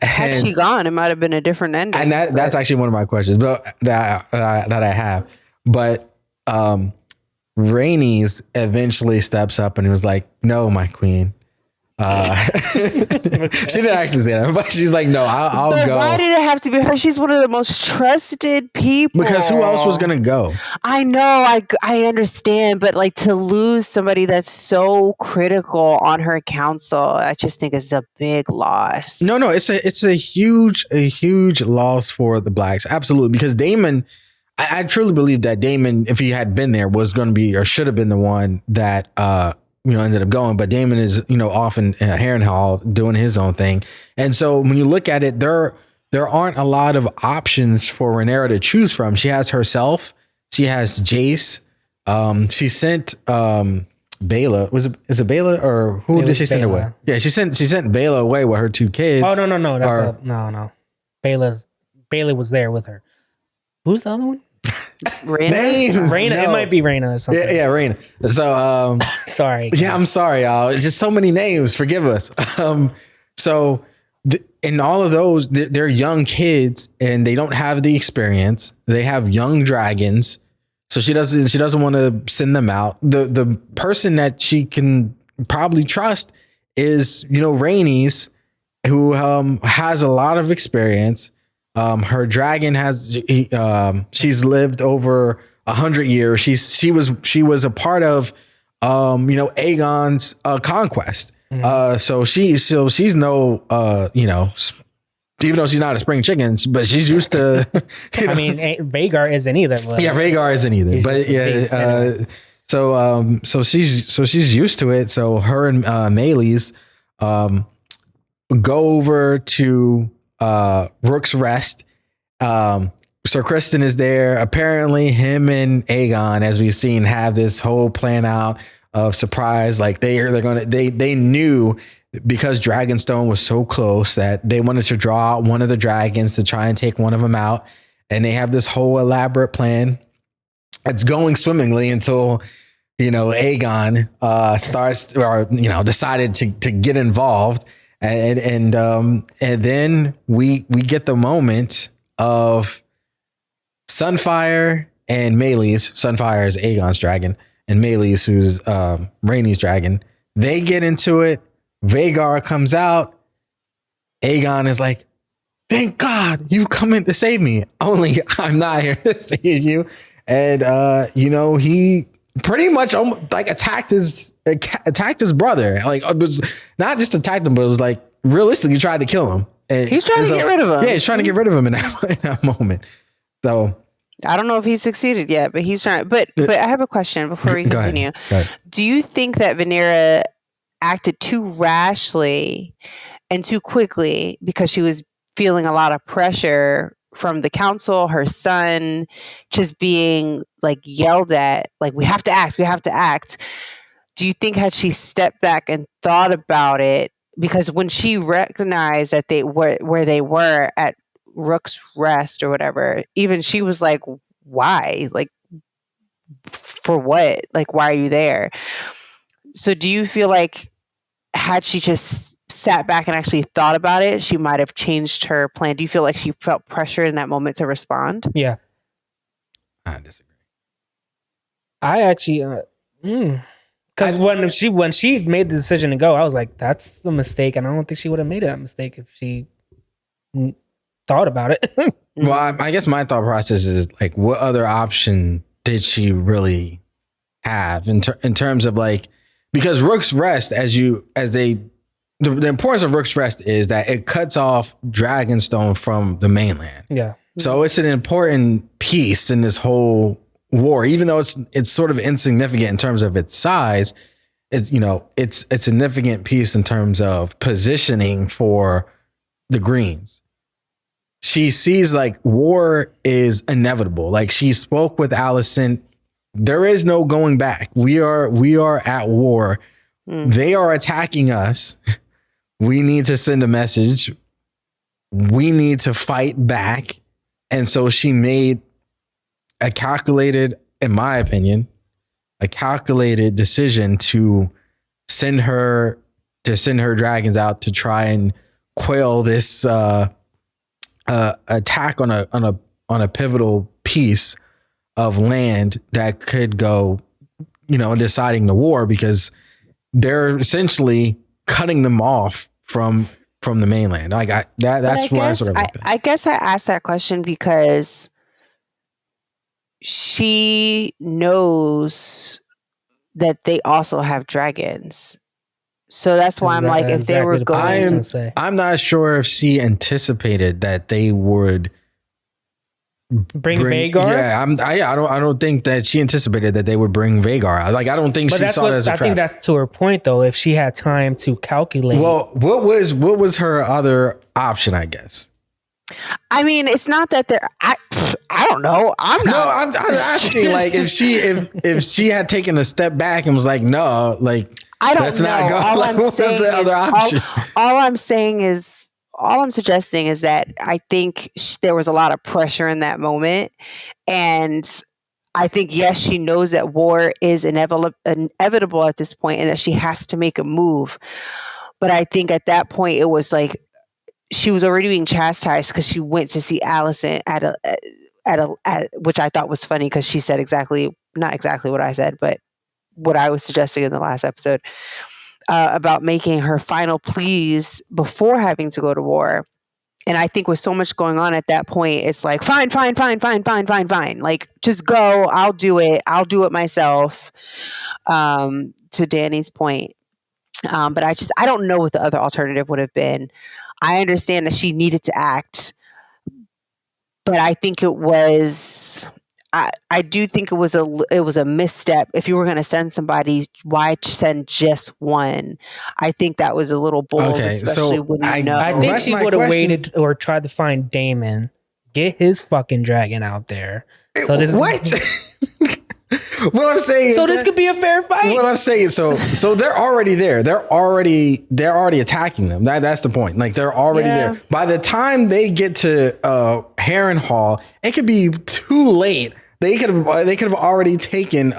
Had she gone, it might have been a different ending. And that's actually one of my questions, but that I have. But Rhaenys eventually steps up and was like, no, my queen. She didn't actually say that, but she's like, no, I'll go. Why did it have to be her? She's one of the most trusted people. Because who else was going to go? I know, I understand, but like to lose somebody that's so critical on her council, I just think is a big loss. No, it's a huge loss for the Blacks. Absolutely. Because Damon, I truly believe that Damon, if he had been there, was going to be or should have been the one that, ended up going, but Damon is, off in Harrenhal doing his own thing. And so when you look at it, there aren't a lot of options for Rhaenyra to choose from. She has herself. She has Jace. She sent Baela. Is it Baela or who did she send away? Yeah, she sent Baela away with her two kids. Oh, no. No. Baela was there with her. Who's the other one? Rhaenyra. It might be Rhaenyra or something. Yeah, Rhaenyra. So sorry. Yeah, I'm sorry, y'all. It's just so many names. Forgive us. In all of those, they're young kids and they don't have the experience. They have young dragons, so she doesn't want to send them out. The person that she can probably trust is Rhaenys, who has a lot of experience. Her dragon she's lived over 100 years. She was a part of Aegon's conquest. So she's no even though she's not a spring chicken, but she's used to. I mean, Vhagar isn't either. Yeah, Vhagar isn't either. But yeah, so she's used to it. So her and Meleys go over to Rook's Rest. Sir Criston is there. Apparently him and Aegon, as we've seen, have this whole plan out of surprise. Like they knew, because Dragonstone was so close, that they wanted to draw out one of the dragons to try and take one of them out. And they have this whole elaborate plan. It's going swimmingly until, Aegon starts, or, decided to get involved. And then we get the moment of Sunfire and Meleys. Sunfire is Aegon's dragon, and Meleys, who's Rhaenys' dragon. They get into it. Vhagar comes out. Aegon is like, thank God you come in to save me. Only I'm not here to save you. And he pretty much attacked his brother. Like, it was not just attacked him, but it was like realistically tried to kill him. And he's trying to get rid of him. Yeah, he's trying to get rid of him in that moment. So I don't know if he's succeeded yet, but he's trying. But I have a question before we continue. Go ahead. Do you think that Rhaenyra acted too rashly and too quickly because she was feeling a lot of pressure from the council, her son, just being like yelled at, like, we have to act. Do you think had she stepped back and thought about it, because when she recognized that they were where they were at Rook's Rest or whatever, even she was like, why? Like, for what? Like, why are you there? So do you feel like had she just sat back and actually thought about it, she might have changed her plan? Do you feel like she felt pressure in that moment to respond? Yeah. I disagree. I actually, because when she made the decision to go, I was like, that's a mistake, and I don't think she would have made that mistake if she thought about it. Well, I guess my thought process is like, what other option did she really have in terms of like, because Rook's Rest, the importance of Rook's Rest is that it cuts off Dragonstone from the mainland. Yeah. So it's an important piece in this whole war, even though it's sort of insignificant in terms of its size. It's a significant piece in terms of positioning for the Greens. She sees like war is inevitable. Like, she spoke with Alicent. There is no going back. We are at war. They are attacking us. We need to send a message. We need to fight back. And so she made in my opinion, a calculated decision to send her dragons out to try and quell this attack on a pivotal piece of land that could go, deciding the war, because they're essentially cutting them off from the mainland. Like, that's where I sort of I guess I asked that question because she knows that they also have dragons. So that's why I'm like, if they were going, I'm not sure if she anticipated that they would bring Vhagar. Yeah, I don't think that she anticipated that they would bring Vhagar. Like, I don't think she saw it as a trap. I think that's to her point, though. If she had time to calculate. Well, what was her other option? I guess. I mean, it's not that they're. I don't know. I'm asking, like, if she had taken a step back and was like, no, like, I don't let's know. not go. All Like, what was the other option? All I'm saying is, all I'm suggesting is that I think there was a lot of pressure in that moment, and I think, yes, she knows that war is inevitable at this point, and that she has to make a move. But I think at that point it was like she was already being chastised because she went to see Alicent at which I thought was funny, because she said not exactly what I said, but what I was suggesting in the last episode about making her final pleas before having to go to war. And I think with so much going on at that point, it's like, fine. Like, just go. I'll do it myself. To Dany's point. But I don't know what the other alternative would have been. I understand that she needed to act, but I think it was, I do think it was a misstep. If you were going to send somebody, why send just one? I think that was a little bold, especially when you know. I think she would have waited or tried to find Damon, get his fucking dragon out there. So this what? What I'm saying. So this could be a fair fight. What I'm saying. So they're already there. They're already attacking them. That's the point. Like they're already there. By the time they get to Harrenhal, it could be too late. They could have already taken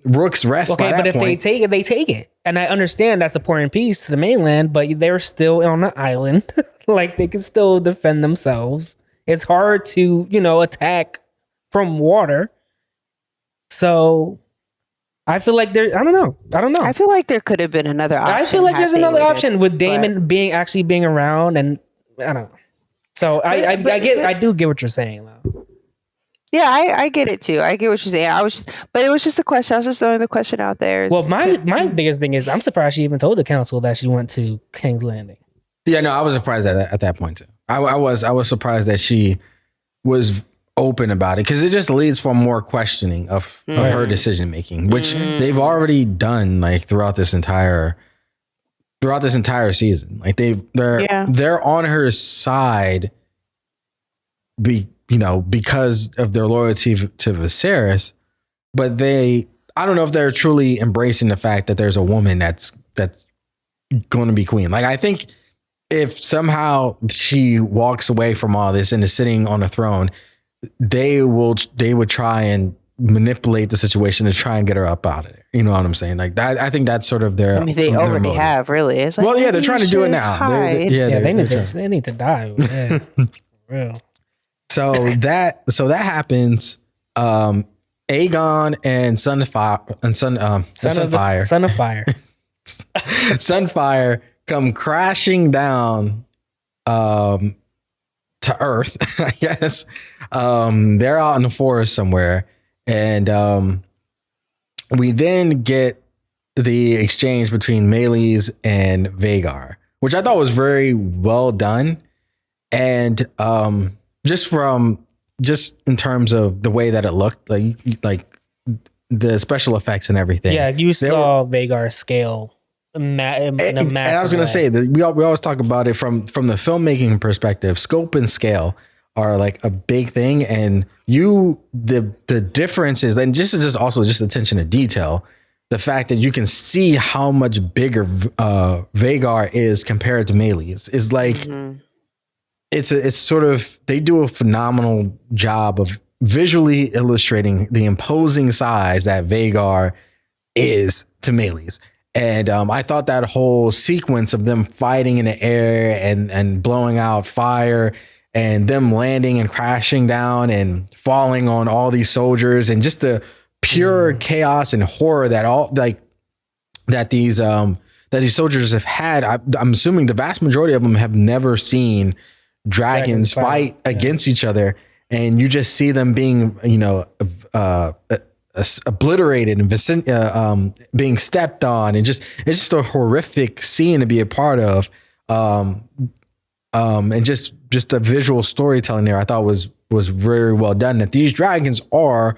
Rook's rest. Okay, but if they take it, they take it. And I understand that's a important piece to the mainland, but they're still on the island. Like they can still defend themselves. It's hard to, attack from water. So I feel like I don't know. I feel like there could have been another option. I feel like there's another option with Damon being around, and I don't know. So I do get what you're saying though. Yeah, I get it too. I get what you're saying. But it was just a question. I was just throwing the question out there. Well, my biggest thing is I'm surprised she even told the council that she went to King's Landing. Yeah, no, I was surprised at that point too. I was surprised that she was open about it because it just leads for more questioning of her decision making, which they've already done like throughout this entire season. Like they're on her side, because of their loyalty to Viserys, but I don't know if they're truly embracing the fact that there's a woman that's going to be queen. Like I think if somehow she walks away from all this and is sitting on a throne, they would try and manipulate the situation to try and get her up out of there. You know what I'm saying? Like that, I think that's sort of their. I mean, they already motive. Have really. It's like, well, yeah, they're trying to do it now. They need to die. Yeah, for real. So that happens. Aegon and Sunfire come crashing down to Earth, I guess. They're out in the forest somewhere, and we then get the exchange between Meleys and Vhagar, which I thought was very well done, and just in terms of the way that it looked, like the special effects and everything. Yeah, you saw Vhagar scale. And I was going to say that we always talk about it from the filmmaking perspective. Scope and scale are like a big thing, and the difference is, and just attention to detail. The fact that you can see how much bigger Vhagar is compared to Meleys is like it's sort of, they do a phenomenal job of visually illustrating the imposing size that Vhagar is to Meleys. And I thought that whole sequence of them fighting in the air and blowing out fire and them landing and crashing down and falling on all these soldiers and just the pure chaos and horror that these soldiers have had. I'm assuming the vast majority of them have never seen dragons fight against each other, and you just see them being, obliterated and being stepped on, and it's just a horrific scene to be a part of. And just the visual storytelling there, I thought was very well done. That these dragons are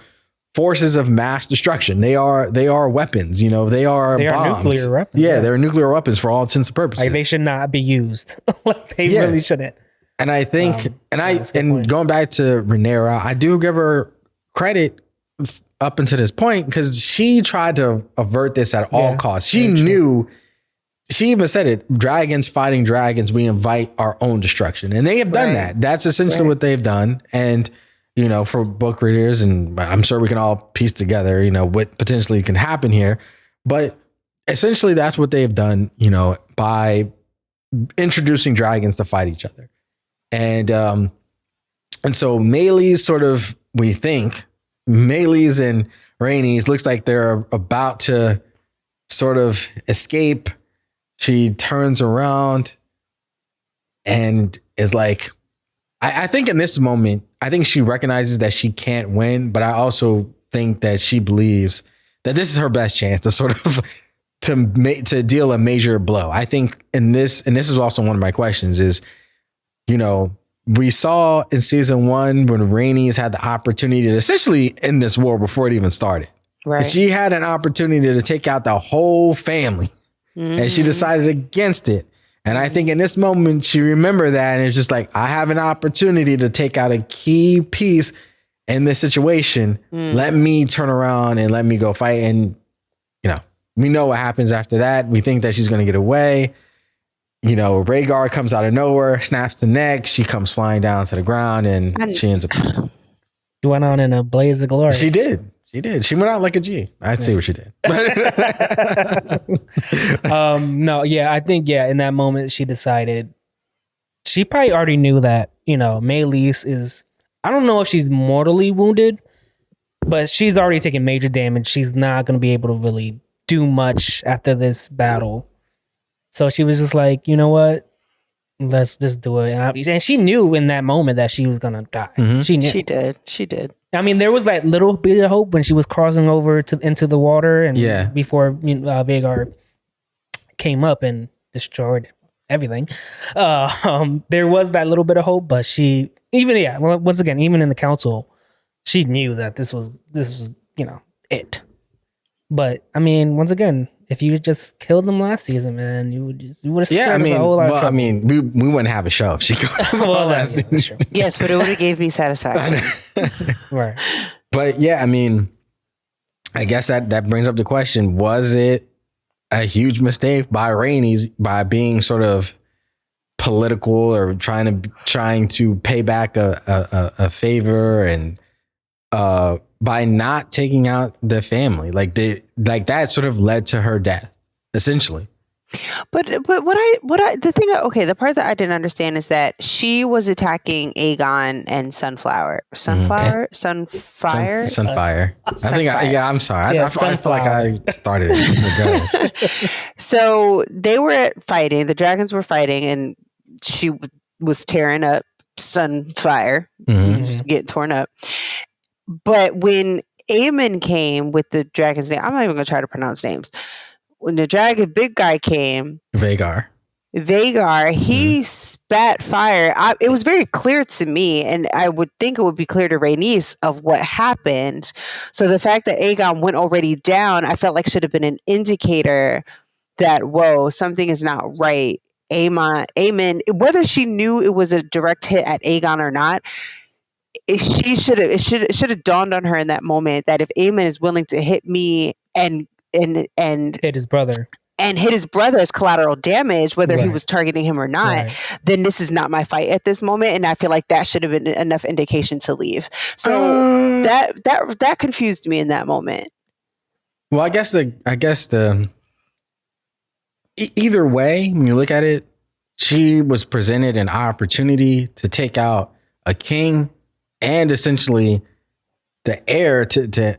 forces of mass destruction. They are weapons. They are nuclear weapons. Yeah, they're nuclear weapons for all intents and purposes. Like they should not be used. Like they really shouldn't. And I think, going back to Rhaenyra, I do give her credit up until this point because she tried to avert this at all costs. She knew. She even said it, dragons fighting dragons, we invite our own destruction. And they have done that. That's essentially what they've done. And, for book readers, and I'm sure we can all piece together, what potentially can happen here. But essentially that's what they've done, by introducing dragons to fight each other. And so Meleys we think, Meleys and Rhaenys looks like they're about to sort of escape. She turns around and is like, I think in this moment, I think she recognizes that she can't win, but I also think that she believes that this is her best chance to sort of to deal a major blow. I think and this is also one of my questions is, we saw in season 1 when Rhaenys had the opportunity to essentially end this war before it even started. Right. She had an opportunity to take out the whole family. And she decided against it. And I think in this moment, she remembered that. And it's just like, I have an opportunity to take out a key piece in this situation. Let me turn around and let me go fight. And, we know what happens after that. We think that she's going to get away. Rhaegar comes out of nowhere, snaps the neck. She comes flying down to the ground and she ends up. She went on in a blaze of glory. She did. She went out like a G. I'd say what she did. No, yeah, I think, in that moment she decided, she probably already knew that, Meleys is, I don't know if she's mortally wounded, but she's already taken major damage. She's not going to be able to really do much after this battle. So she was just like, you know what? Let's just do it. And she knew in that moment that she was going to die. Mm-hmm. She knew. She did. I mean, there was that little bit of hope when she was crossing over into the water and before Vhagar came up and destroyed everything. There was that little bit of hope, but she once again, even in the council, she knew that this was it. But I mean, once again, if you just killed them last season, man, you would have spared us a whole lot of trouble. I mean, we wouldn't have a show if she killed them last season. True. Yes, but it would have gave me satisfaction. Right. But yeah, I mean, I guess that brings up the question: was it a huge mistake by Rhaenys by being sort of political or trying to pay back a favor and by not taking out the family, like that sort of led to her death, essentially. But the part that I didn't understand is that she was attacking Aegon and Sunfire. I'm sorry. I feel like I started it. So they were fighting. The dragons were fighting, and she was tearing up Sunfire, just getting torn up. But when Aemond came with the dragon's name, I'm not even going to try to pronounce names. When the big guy came, Vhagar, he spat fire. It was very clear to me, and I would think it would be clear to Rhaenys of what happened. So the fact that Aegon went already down, I felt like should have been an indicator that, whoa, something is not right. Aemond, whether she knew it was a direct hit at Aegon or not, it should have dawned on her in that moment that if Aemond is willing to hit me and hit his brother as collateral damage, whether he was targeting him or not, then this is not my fight at this moment, and I feel like that should have been enough indication to leave. So that confused me in that moment. Well, I guess either way, when you look at it, she was presented an opportunity to take out a king and essentially the heir to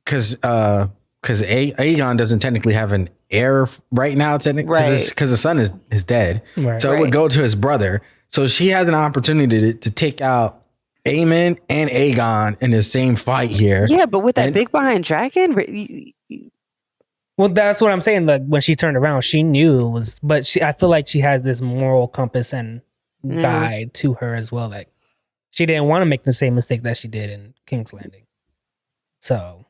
because Aegon doesn't technically have an heir right now, technically, because the son is dead. Right. So it would go to his brother. So she has an opportunity to take out Aemond and Aegon in the same fight here. Yeah, but with that big behind dragon. Well, that's what I'm saying. Like when she turned around, she knew it was, but I feel like she has this moral compass and guide to her as well. Like she didn't want to make the same mistake that she did in King's Landing. So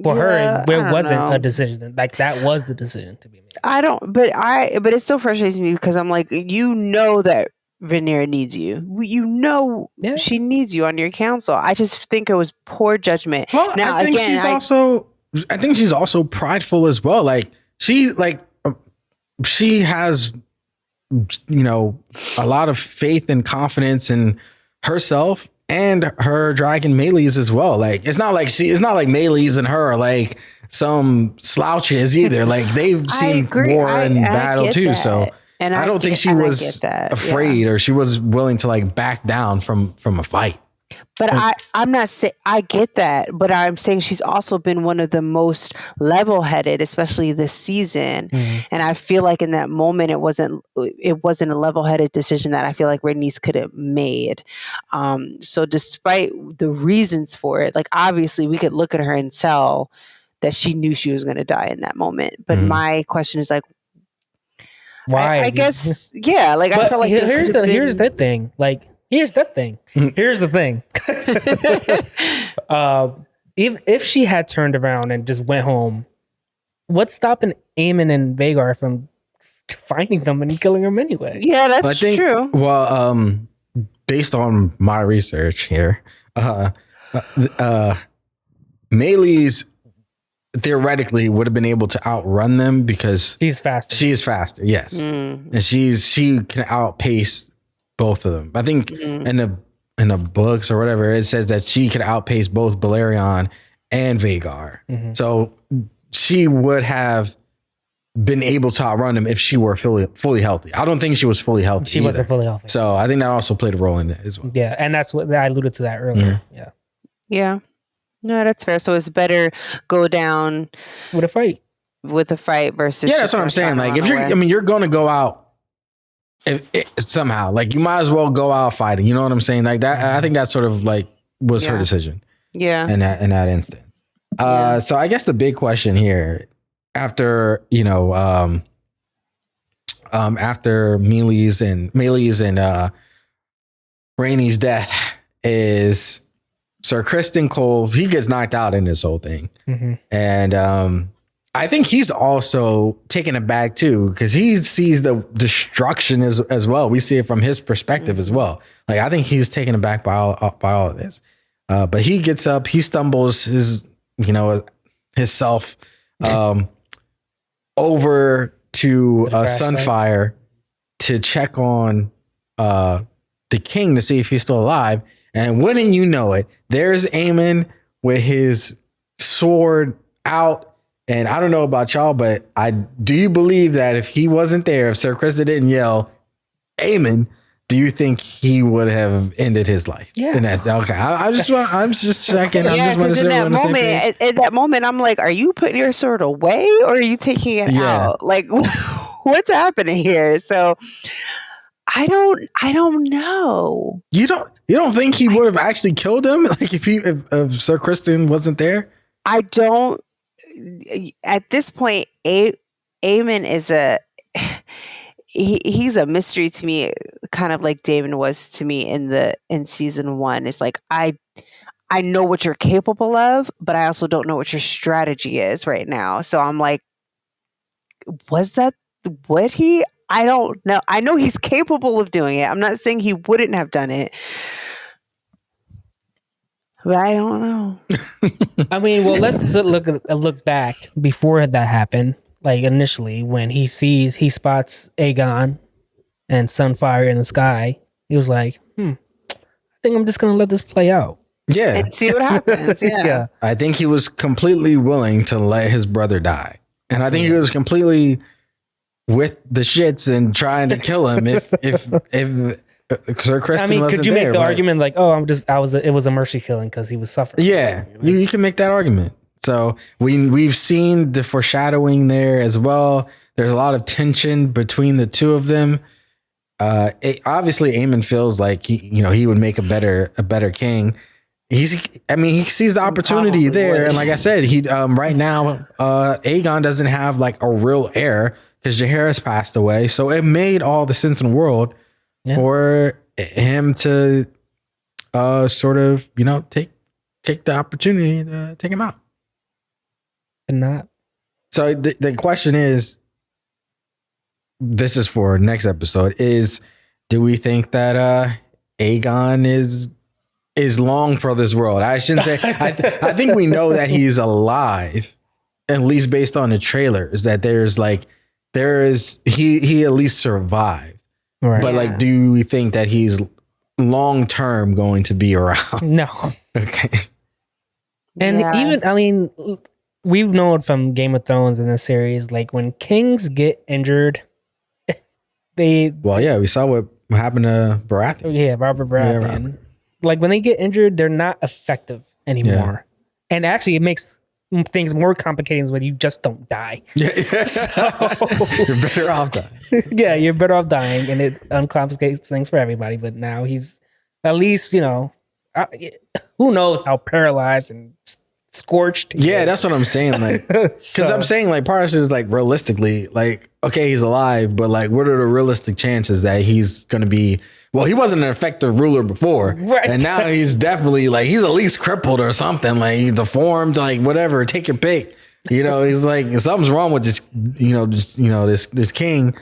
for her, it wasn't a decision. Like that was the decision to be made. But it still frustrates me because I'm like, that Rhaenyra needs you. She needs you on your council. I just think it was poor judgment. Well, now, I think she's also prideful as well. Like she has, a lot of faith and confidence in herself and her dragon Meleys as well. Like it's not like Meleys and her are like some slouches either. Like they've seen war and battle too. That. So and I don't think she was afraid or she was willing to like back down from a fight. But I'm not saying I get that, but I'm saying she's also been one of the most level-headed, especially this season. Mm-hmm. And I feel like in that moment, it wasn't a level-headed decision that I feel like Rhaenys could have made. So despite the reasons for it, like obviously we could look at her and tell that she knew she was going to die in that moment. But my question is like, why? I guess, yeah. Like I felt like here's the thing. Like. Here's the thing. If she had turned around and just went home, what's stopping Aemond and Vhagar from finding them and killing them anyway? Yeah, that's true. Well, based on my research here, Melee's theoretically would have been able to outrun them because she's faster. She is faster, yes, and she can outpace both of them. I think in the books or whatever it says that she could outpace both Balerion and Vhagar. So she would have been able to outrun them if she were fully healthy. I don't think she was fully healthy. She wasn't fully healthy. So I think that also played a role in it as well. Yeah, and that's what I alluded to that earlier. Yeah. No, that's fair. So it's better go down with a fight versus. Yeah, that's what I'm saying. Like if you're going to go out somehow, like you might as well go out fighting. You know what I'm saying? Like that. I think that sort of like was her decision. Yeah. In that instance. So I guess the big question here, after after Melee's and Rhaenys' death, is Sir Criston Cole. He gets knocked out in this whole thing, and I think he's also taken aback too because he sees the destruction as well. We see it from his perspective as well. Like I think he's taken aback by all of this. But he gets up, he stumbles himself over to Sunfire to check on the king to see if he's still alive. And wouldn't you know it, there's Aemond with his sword out. And I don't know about y'all, but do you believe that if he wasn't there, if Sir Criston didn't yell Aemond, do you think he would have ended his life? Yeah. Okay. I'm just checking. Yeah, because in that moment, I'm like, are you putting your sword away or are you taking it out? Like, what's happening here? So I don't know. You don't think he would have actually killed him? Like if Sir Criston wasn't there? I don't. At this point, Aemond is he's a mystery to me, kind of like Damon was to me in season 1. It's like I know what you're capable of, but I also don't know what your strategy is right now. So I'm like, would he? I don't know. I know he's capable of doing it. I'm not saying he wouldn't have done it, but I don't know. I mean, well, let's look back before that happened. Like initially, when he spots Aegon and Sunfire in the sky, he was like, I think I'm just gonna let this play out. Yeah. And see what happens. Yeah. I think he was completely willing to let his brother die. And I think he was completely with the shits and trying to kill him if Sir Criston wasn't there. Could you make the argument like, it was a mercy killing because he was suffering? Yeah. You can make that argument. So we've seen the foreshadowing there as well. There's a lot of tension between the two of them. Obviously, Aemond feels like he would make a better king. He sees the opportunity there, and like I said, he right now Aegon doesn't have like a real heir because Jaehaerys passed away. So it made all the sense in the world for him to sort of take the opportunity to take him out. Not. So the question is, this is for next episode, is do we think that Aegon is long for this world? I shouldn't say. I think we know that he's alive, at least based on the trailers, that he at least survived. Right. But like, do we think that he's long term going to be around? No. Okay. And even, we've known from Game of Thrones in this series, like when kings get injured, we saw what happened to Baratheon. Yeah, Robert Baratheon. Yeah, like when they get injured, they're not effective anymore. Yeah. And actually it makes things more complicated when you just don't die. Yeah. So, you're better off dying. Yeah, you're better off dying, and it uncomplicates things for everybody. But now he's at least, who knows how paralyzed and scorched. Yeah, that's what I'm saying. Like, because I'm saying like part of it is like realistically, like, okay, he's alive, but like, what are the realistic chances that he's going to be? Well, he wasn't an effective ruler before, right, and now he's definitely like he's at least crippled or something. Like he's deformed, like whatever. Take your pick. He's like something's wrong with this. This king.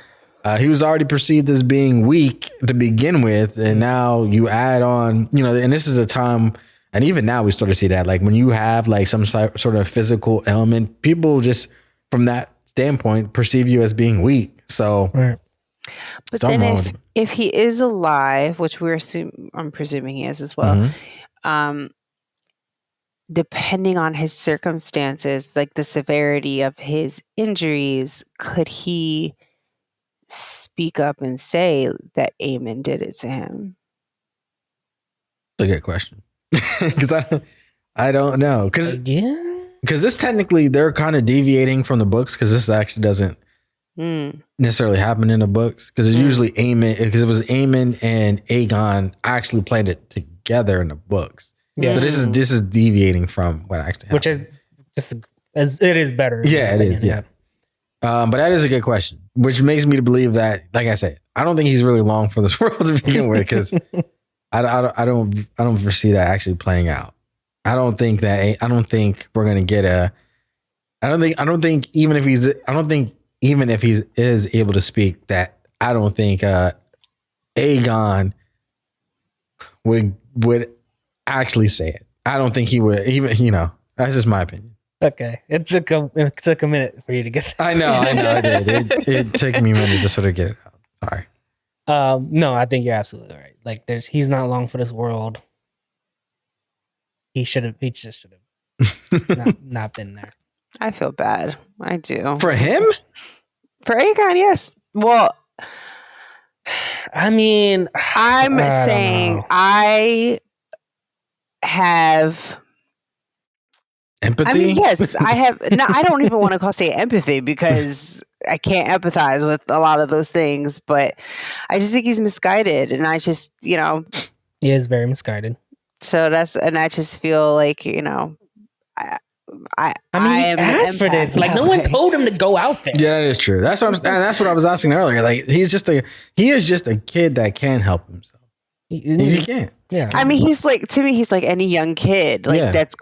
He was already perceived as being weak to begin with, and now you add on. And this is a time And even now we sort of see that, like when you have like some sort of physical ailment, people just from that standpoint perceive you as being weak. So, Right. But then if he is alive, which I'm presuming he is as well, depending on his circumstances, like the severity of his injuries, could he speak up and say that Aemond did it to him? That's a good question. Because I don't know. Because this technically they're kind of deviating from the books, because this actually doesn't necessarily happen in the books, because it's usually Aemond, because it was Aemond and Aegon actually played it together in the books. Yeah, but this is deviating from what actually happened. Which is just it is better. Yeah, it is. Yeah. But that is a good question, which makes me to believe that, like I said, I don't think he's really long for this world to begin with, because I don't foresee that actually playing out. I don't think we're gonna get I don't think even if he is able to speak, that I don't think Aegon would actually say it. I don't think he would, even, that's just my opinion. Okay. It took a minute for you to get that. I know I did. It took me a minute to sort of get it out. Sorry. No, I think you're absolutely right. Like he's not long for this world. He just should have not been there. I feel bad. I do. For him? For Aegon, yes. Well, I mean, I'm saying I have empathy. I mean, yes, I have. No, I don't even want to say empathy, because I can't empathize with a lot of those things. But I just think he's misguided, and I just, he is very misguided. So I just feel like, I mean, he asked for this. Like, no one told him to go out there. Yeah, that is true. That's what I was asking earlier. Like, he is just a kid that can help himself. He can't. Yeah. I mean, to me, he's like any young kid, like that's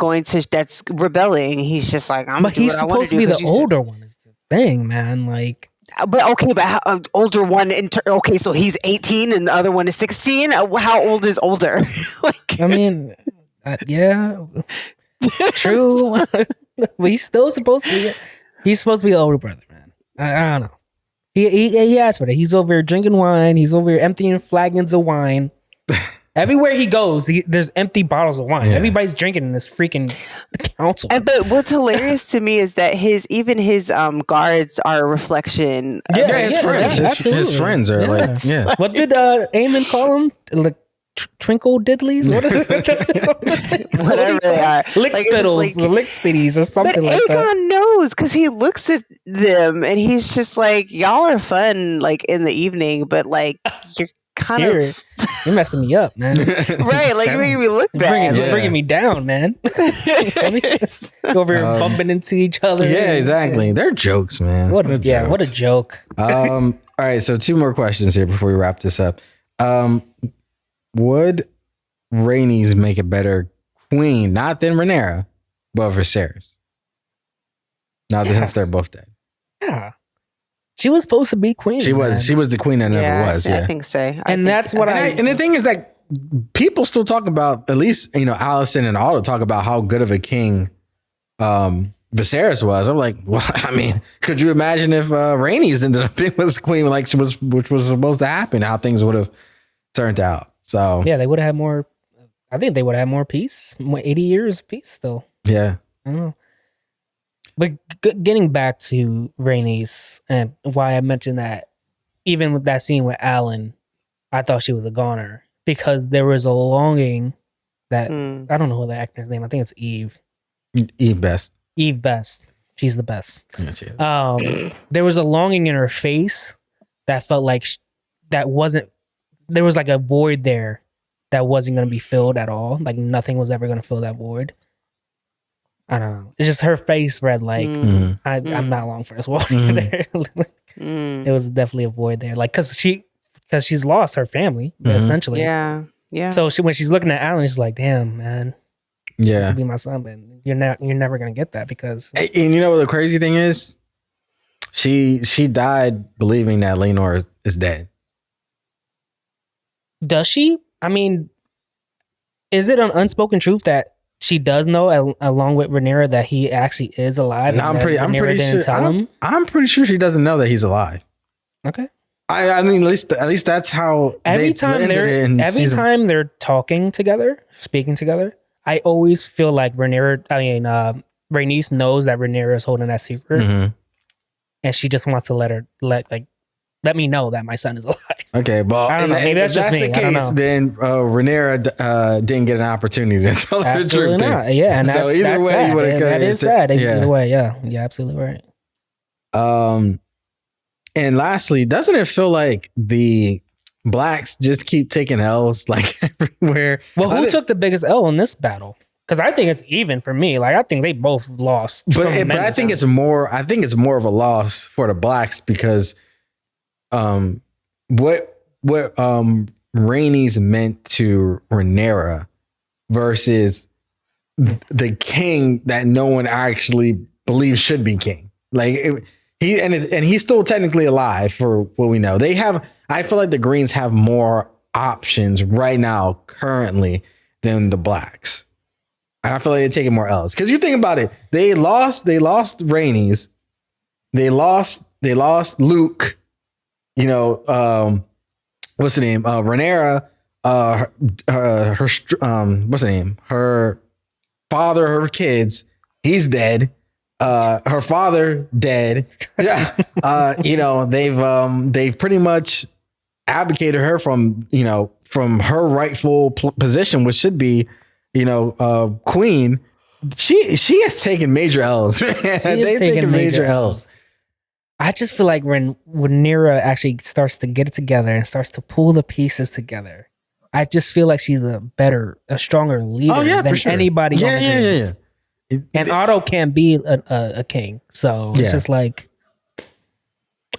rebelling. He's just like, but he's supposed to be the older one. Is the thing, man. Like, but okay, but older one. Okay, so he's 18 and the other one is 16. How old is older? Like, I mean, yeah, true. But he's still supposed to be. He's supposed to be the older brother, man. I don't know. He asked for that. He's over here drinking wine. He's over here emptying flagons of wine. Everywhere he goes, there's empty bottles of wine. Yeah. Everybody's drinking in this freaking council. But what's hilarious to me is that his guards are a reflection. His friends. His friends are like, yeah. What did Aemond call them? Like Trinkle Diddleys? Whatever they are. Lick Spittles, Lick Spitties, or something like that. But Aegon knows, because he looks at them and he's just like, y'all are fun, like in the evening, but like you're kind of you're messing me up, man. Right, like you're making me look bad. You're bringing me down, man. Go over here bumping into each other. Yeah, exactly. They're jokes, man. What a joke. All right, so 2 more questions here before we wrap this up. Would Rhaenys make a better queen, not than Rhaenyra, but Viserys? Now, since they're both dead. Yeah. She was supposed to be queen. She was the queen that never was. I think so. And the thing is that people still talk about, at least, Alicent and Aldo talk about how good of a king Viserys was. I'm like, well, I mean, could you imagine if Rhaenys ended up being this queen, like which was supposed to happen, how things would have turned out? So yeah, they would have had more. I think they would have had more peace, 80 years of peace still. Yeah. I don't know. But getting back to Rhaenys and why I mentioned that, even with that scene with Alan, I thought she was a goner, because there was a longing that I don't know who the actor's name. I think it's Eve. Eve Best. Eve Best. She's the best. Yeah, she is. There was a longing in her face that felt like that wasn't. There was like a void there that wasn't going to be filled at all. Like nothing was ever going to fill that void. I don't know. It's just her face read like, I'm not long for this world. It was definitely a void there. Like, cause she's lost her family, essentially. Yeah. Yeah. So when she's looking at Alan, she's like, damn, man. Yeah. You be my son, but you're never going to get that, because. And you know what the crazy thing is? She died believing that Laenor is dead. Does she? I mean, is it an unspoken truth that she does know, along with Rhaenyra, that he actually is alive? No, I'm pretty didn't sure. tell him? I'm pretty sure she doesn't know that he's alive. Okay. I mean, at least that's how every time they're talking together, speaking together, I always feel like Rhaenys knows that Rhaenyra is holding that secret, and she just wants to let me know that my son is alive. Okay, but I don't know. Maybe that's just me. The case, then Rhaenyra didn't get an opportunity to tell her the truth. Not. Yeah, and so either way, sad. That is sad. Yeah. Either way, yeah, absolutely right. And lastly, doesn't it feel like the blacks just keep taking L's like everywhere? Well, who took the biggest L in this battle? Because I think it's even for me. Like I think they both lost. But I think it's more. I think it's more of a loss for the blacks because, what Rhaenys meant to Rhaenyra versus the king that no one actually believes should be king. Like he's still technically alive for what we know. I feel like the Greens have more options right now currently than the blacks. And I feel like they're taking more L's. Because you think about it, they lost Rhaenys. They lost Luke. You know, what's the name? Rhaenyra, what's the name? Her father, her kids, he's dead. Her father dead. Yeah. You know, they've pretty much abdicated her from her rightful position, which should be, queen. She has taken major L's. They've taken major L's. I just feel like when Rhaenyra actually starts to get it together and starts to pull the pieces together, I just feel like she's a stronger leader than anybody on the Greens. And Otto can't be a king. So it's just like,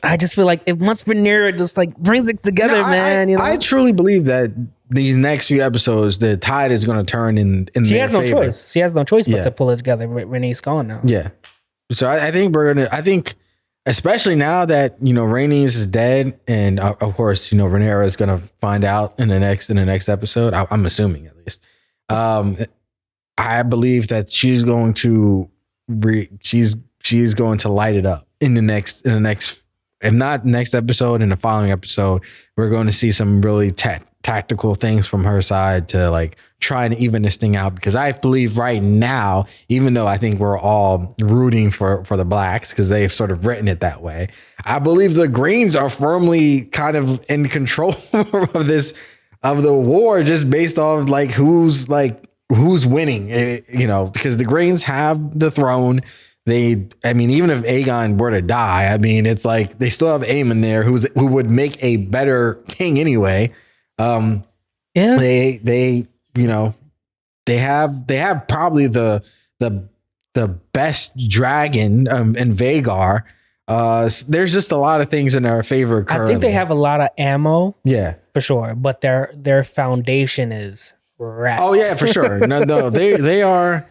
I just feel like once Rhaenyra just like brings it together, man. I truly believe that these next few episodes, the tide is going to turn in she has no favor. choice. She has no choice but to pull it together. Rhaenys gone now. Yeah. So I think especially now that, Rhaenys is dead and of course, Rhaenyra is going to find out in the next episode. I'm assuming at least. I believe that she's going to she's going to light it up in the next, if not next episode, in the following episode. We're going to see some really tactical things from her side to like try to even this thing out, because I believe right now, even though I think we're all rooting for the blacks because they've sort of written it that way, I believe the Greens are firmly kind of in control of the war, just based on like who's winning, because the Greens have the throne. Even if Aegon were to die, it's like they still have Aemond there who would make a better king anyway. They have probably the best dragon in Vhagar. There's just a lot of things in their favor currently. I think they have a lot of ammo. Yeah, for sure. But their foundation is wrapped. Oh yeah, for sure. No, they are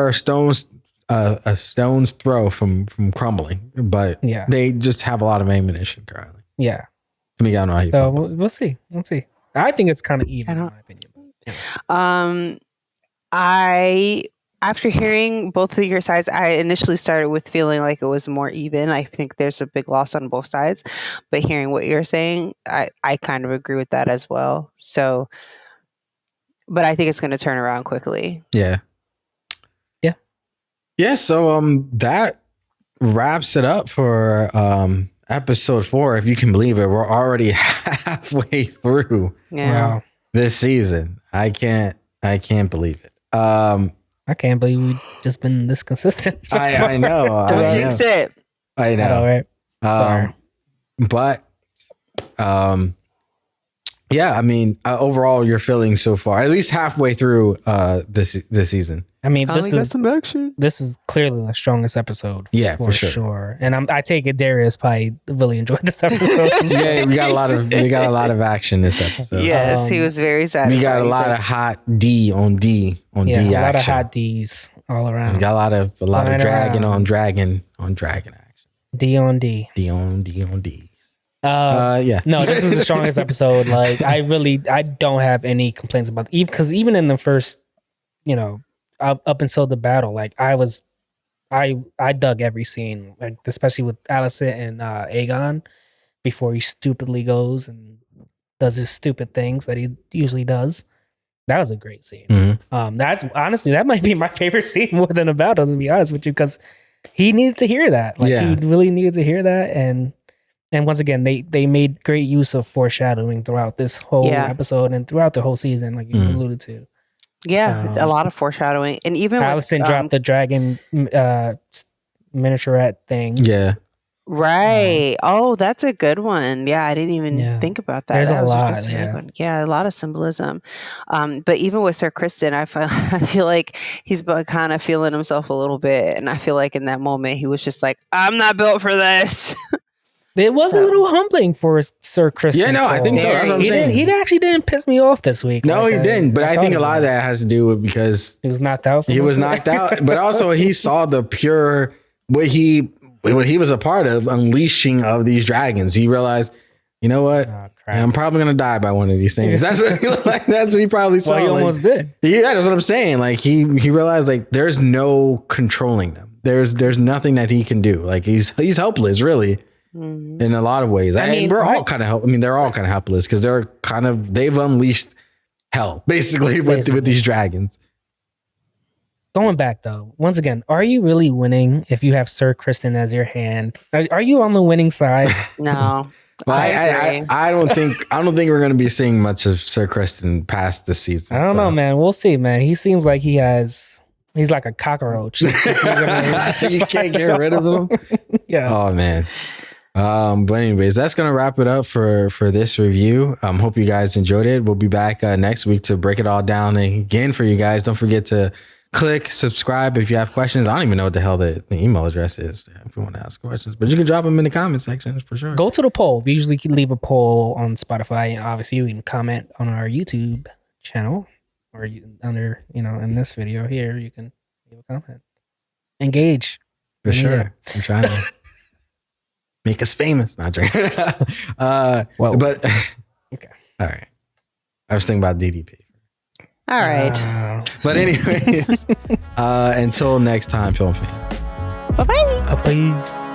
a stone's throw from crumbling. But they just have a lot of ammunition currently. Yeah. I don't know how you feel. We'll see. I think it's kind of even in my opinion. Yeah. After hearing both of your sides, I initially started with feeling like it was more even. I think there's a big loss on both sides, but hearing what you're saying, I kind of agree with that as well. So, but I think it's going to turn around quickly. Yeah. So that wraps it up for episode 4. If you can believe it, we're already halfway through this season. I can't believe it. I can't believe we've just been this consistent. I know. Don't jinx it. I know. Right. But overall, your feelings so far, at least halfway through this season. Got some action. This is clearly the strongest episode. Yeah, for sure. And I take it Darius probably really enjoyed this episode. Yeah, we got a lot of action this episode. Yes, he was very satisfied. We got a lot of hot D on D D action. A lot of hot D's all around. We got a lot of dragon on dragon action. D on D. D on D's. Yeah. No, this is the strongest episode. Like, I don't have any complaints about it. Because even in the first, up until the battle, like I dug every scene, like especially with Alicent and Aegon before he stupidly goes and does his stupid things that he usually does. That was a great scene. That's honestly, that might be my favorite scene more than a battle, to be honest with you, because he needed to hear that. Like he really needed to hear that. And once again, they made great use of foreshadowing throughout this whole episode and throughout the whole season, like you alluded to. Yeah, a lot of foreshadowing. And even Alicent dropped the dragon miniaturette thing. Yeah. Right. Oh, that's a good one. Yeah, I didn't even think about that. There's that a lot. That's a good one. Yeah, a lot of symbolism. But even with Sir Criston, I feel like he's been kind of feeling himself a little bit, and I feel like in that moment he was just like, "I'm not built for this." It was a little humbling for Sir Criston. Yeah, no, I think so. That's what I'm saying. He actually didn't piss me off this week. No, he didn't. But I think a lot of that has to do with because he was knocked out. He was knocked out, but also he saw the pure what he was a part of, unleashing of these dragons. He realized, you know what? I'm probably gonna die by one of these things. That's what that's what he probably saw. Well, he almost did. Yeah, that's what I'm saying. Like he realized like there's no controlling them. There's nothing that he can do. Like he's helpless, really. In a lot of ways. I mean, we're all kind of they're all kind of helpless because they've unleashed hell basically with these dragons. Going back though, once again, are you really winning if you have Sir Criston as your hand? Are you on the winning side? No. I don't think we're going to be seeing much of Sir Criston past this season. I don't know, man. We'll see, man. He seems like he's like a cockroach. You can't get rid of him. Yeah. Oh man. But anyways, that's gonna wrap it up for this review. Hope you guys enjoyed it. We'll be back next week to break it all down again for you guys. Don't forget to click subscribe if you have questions. I don't even know what the hell the email address is if you want to ask questions, but you can drop them in the comment section for sure. Go to the poll. We usually leave a poll on Spotify, and obviously you can comment on our YouTube channel or under in this video here. You can leave a comment. Engage for sure. I'm trying to. Make us famous. Not joking. But okay. All right. I was thinking about DDP. All right. But anyways, until next time, film fans. Bye-bye. Peace.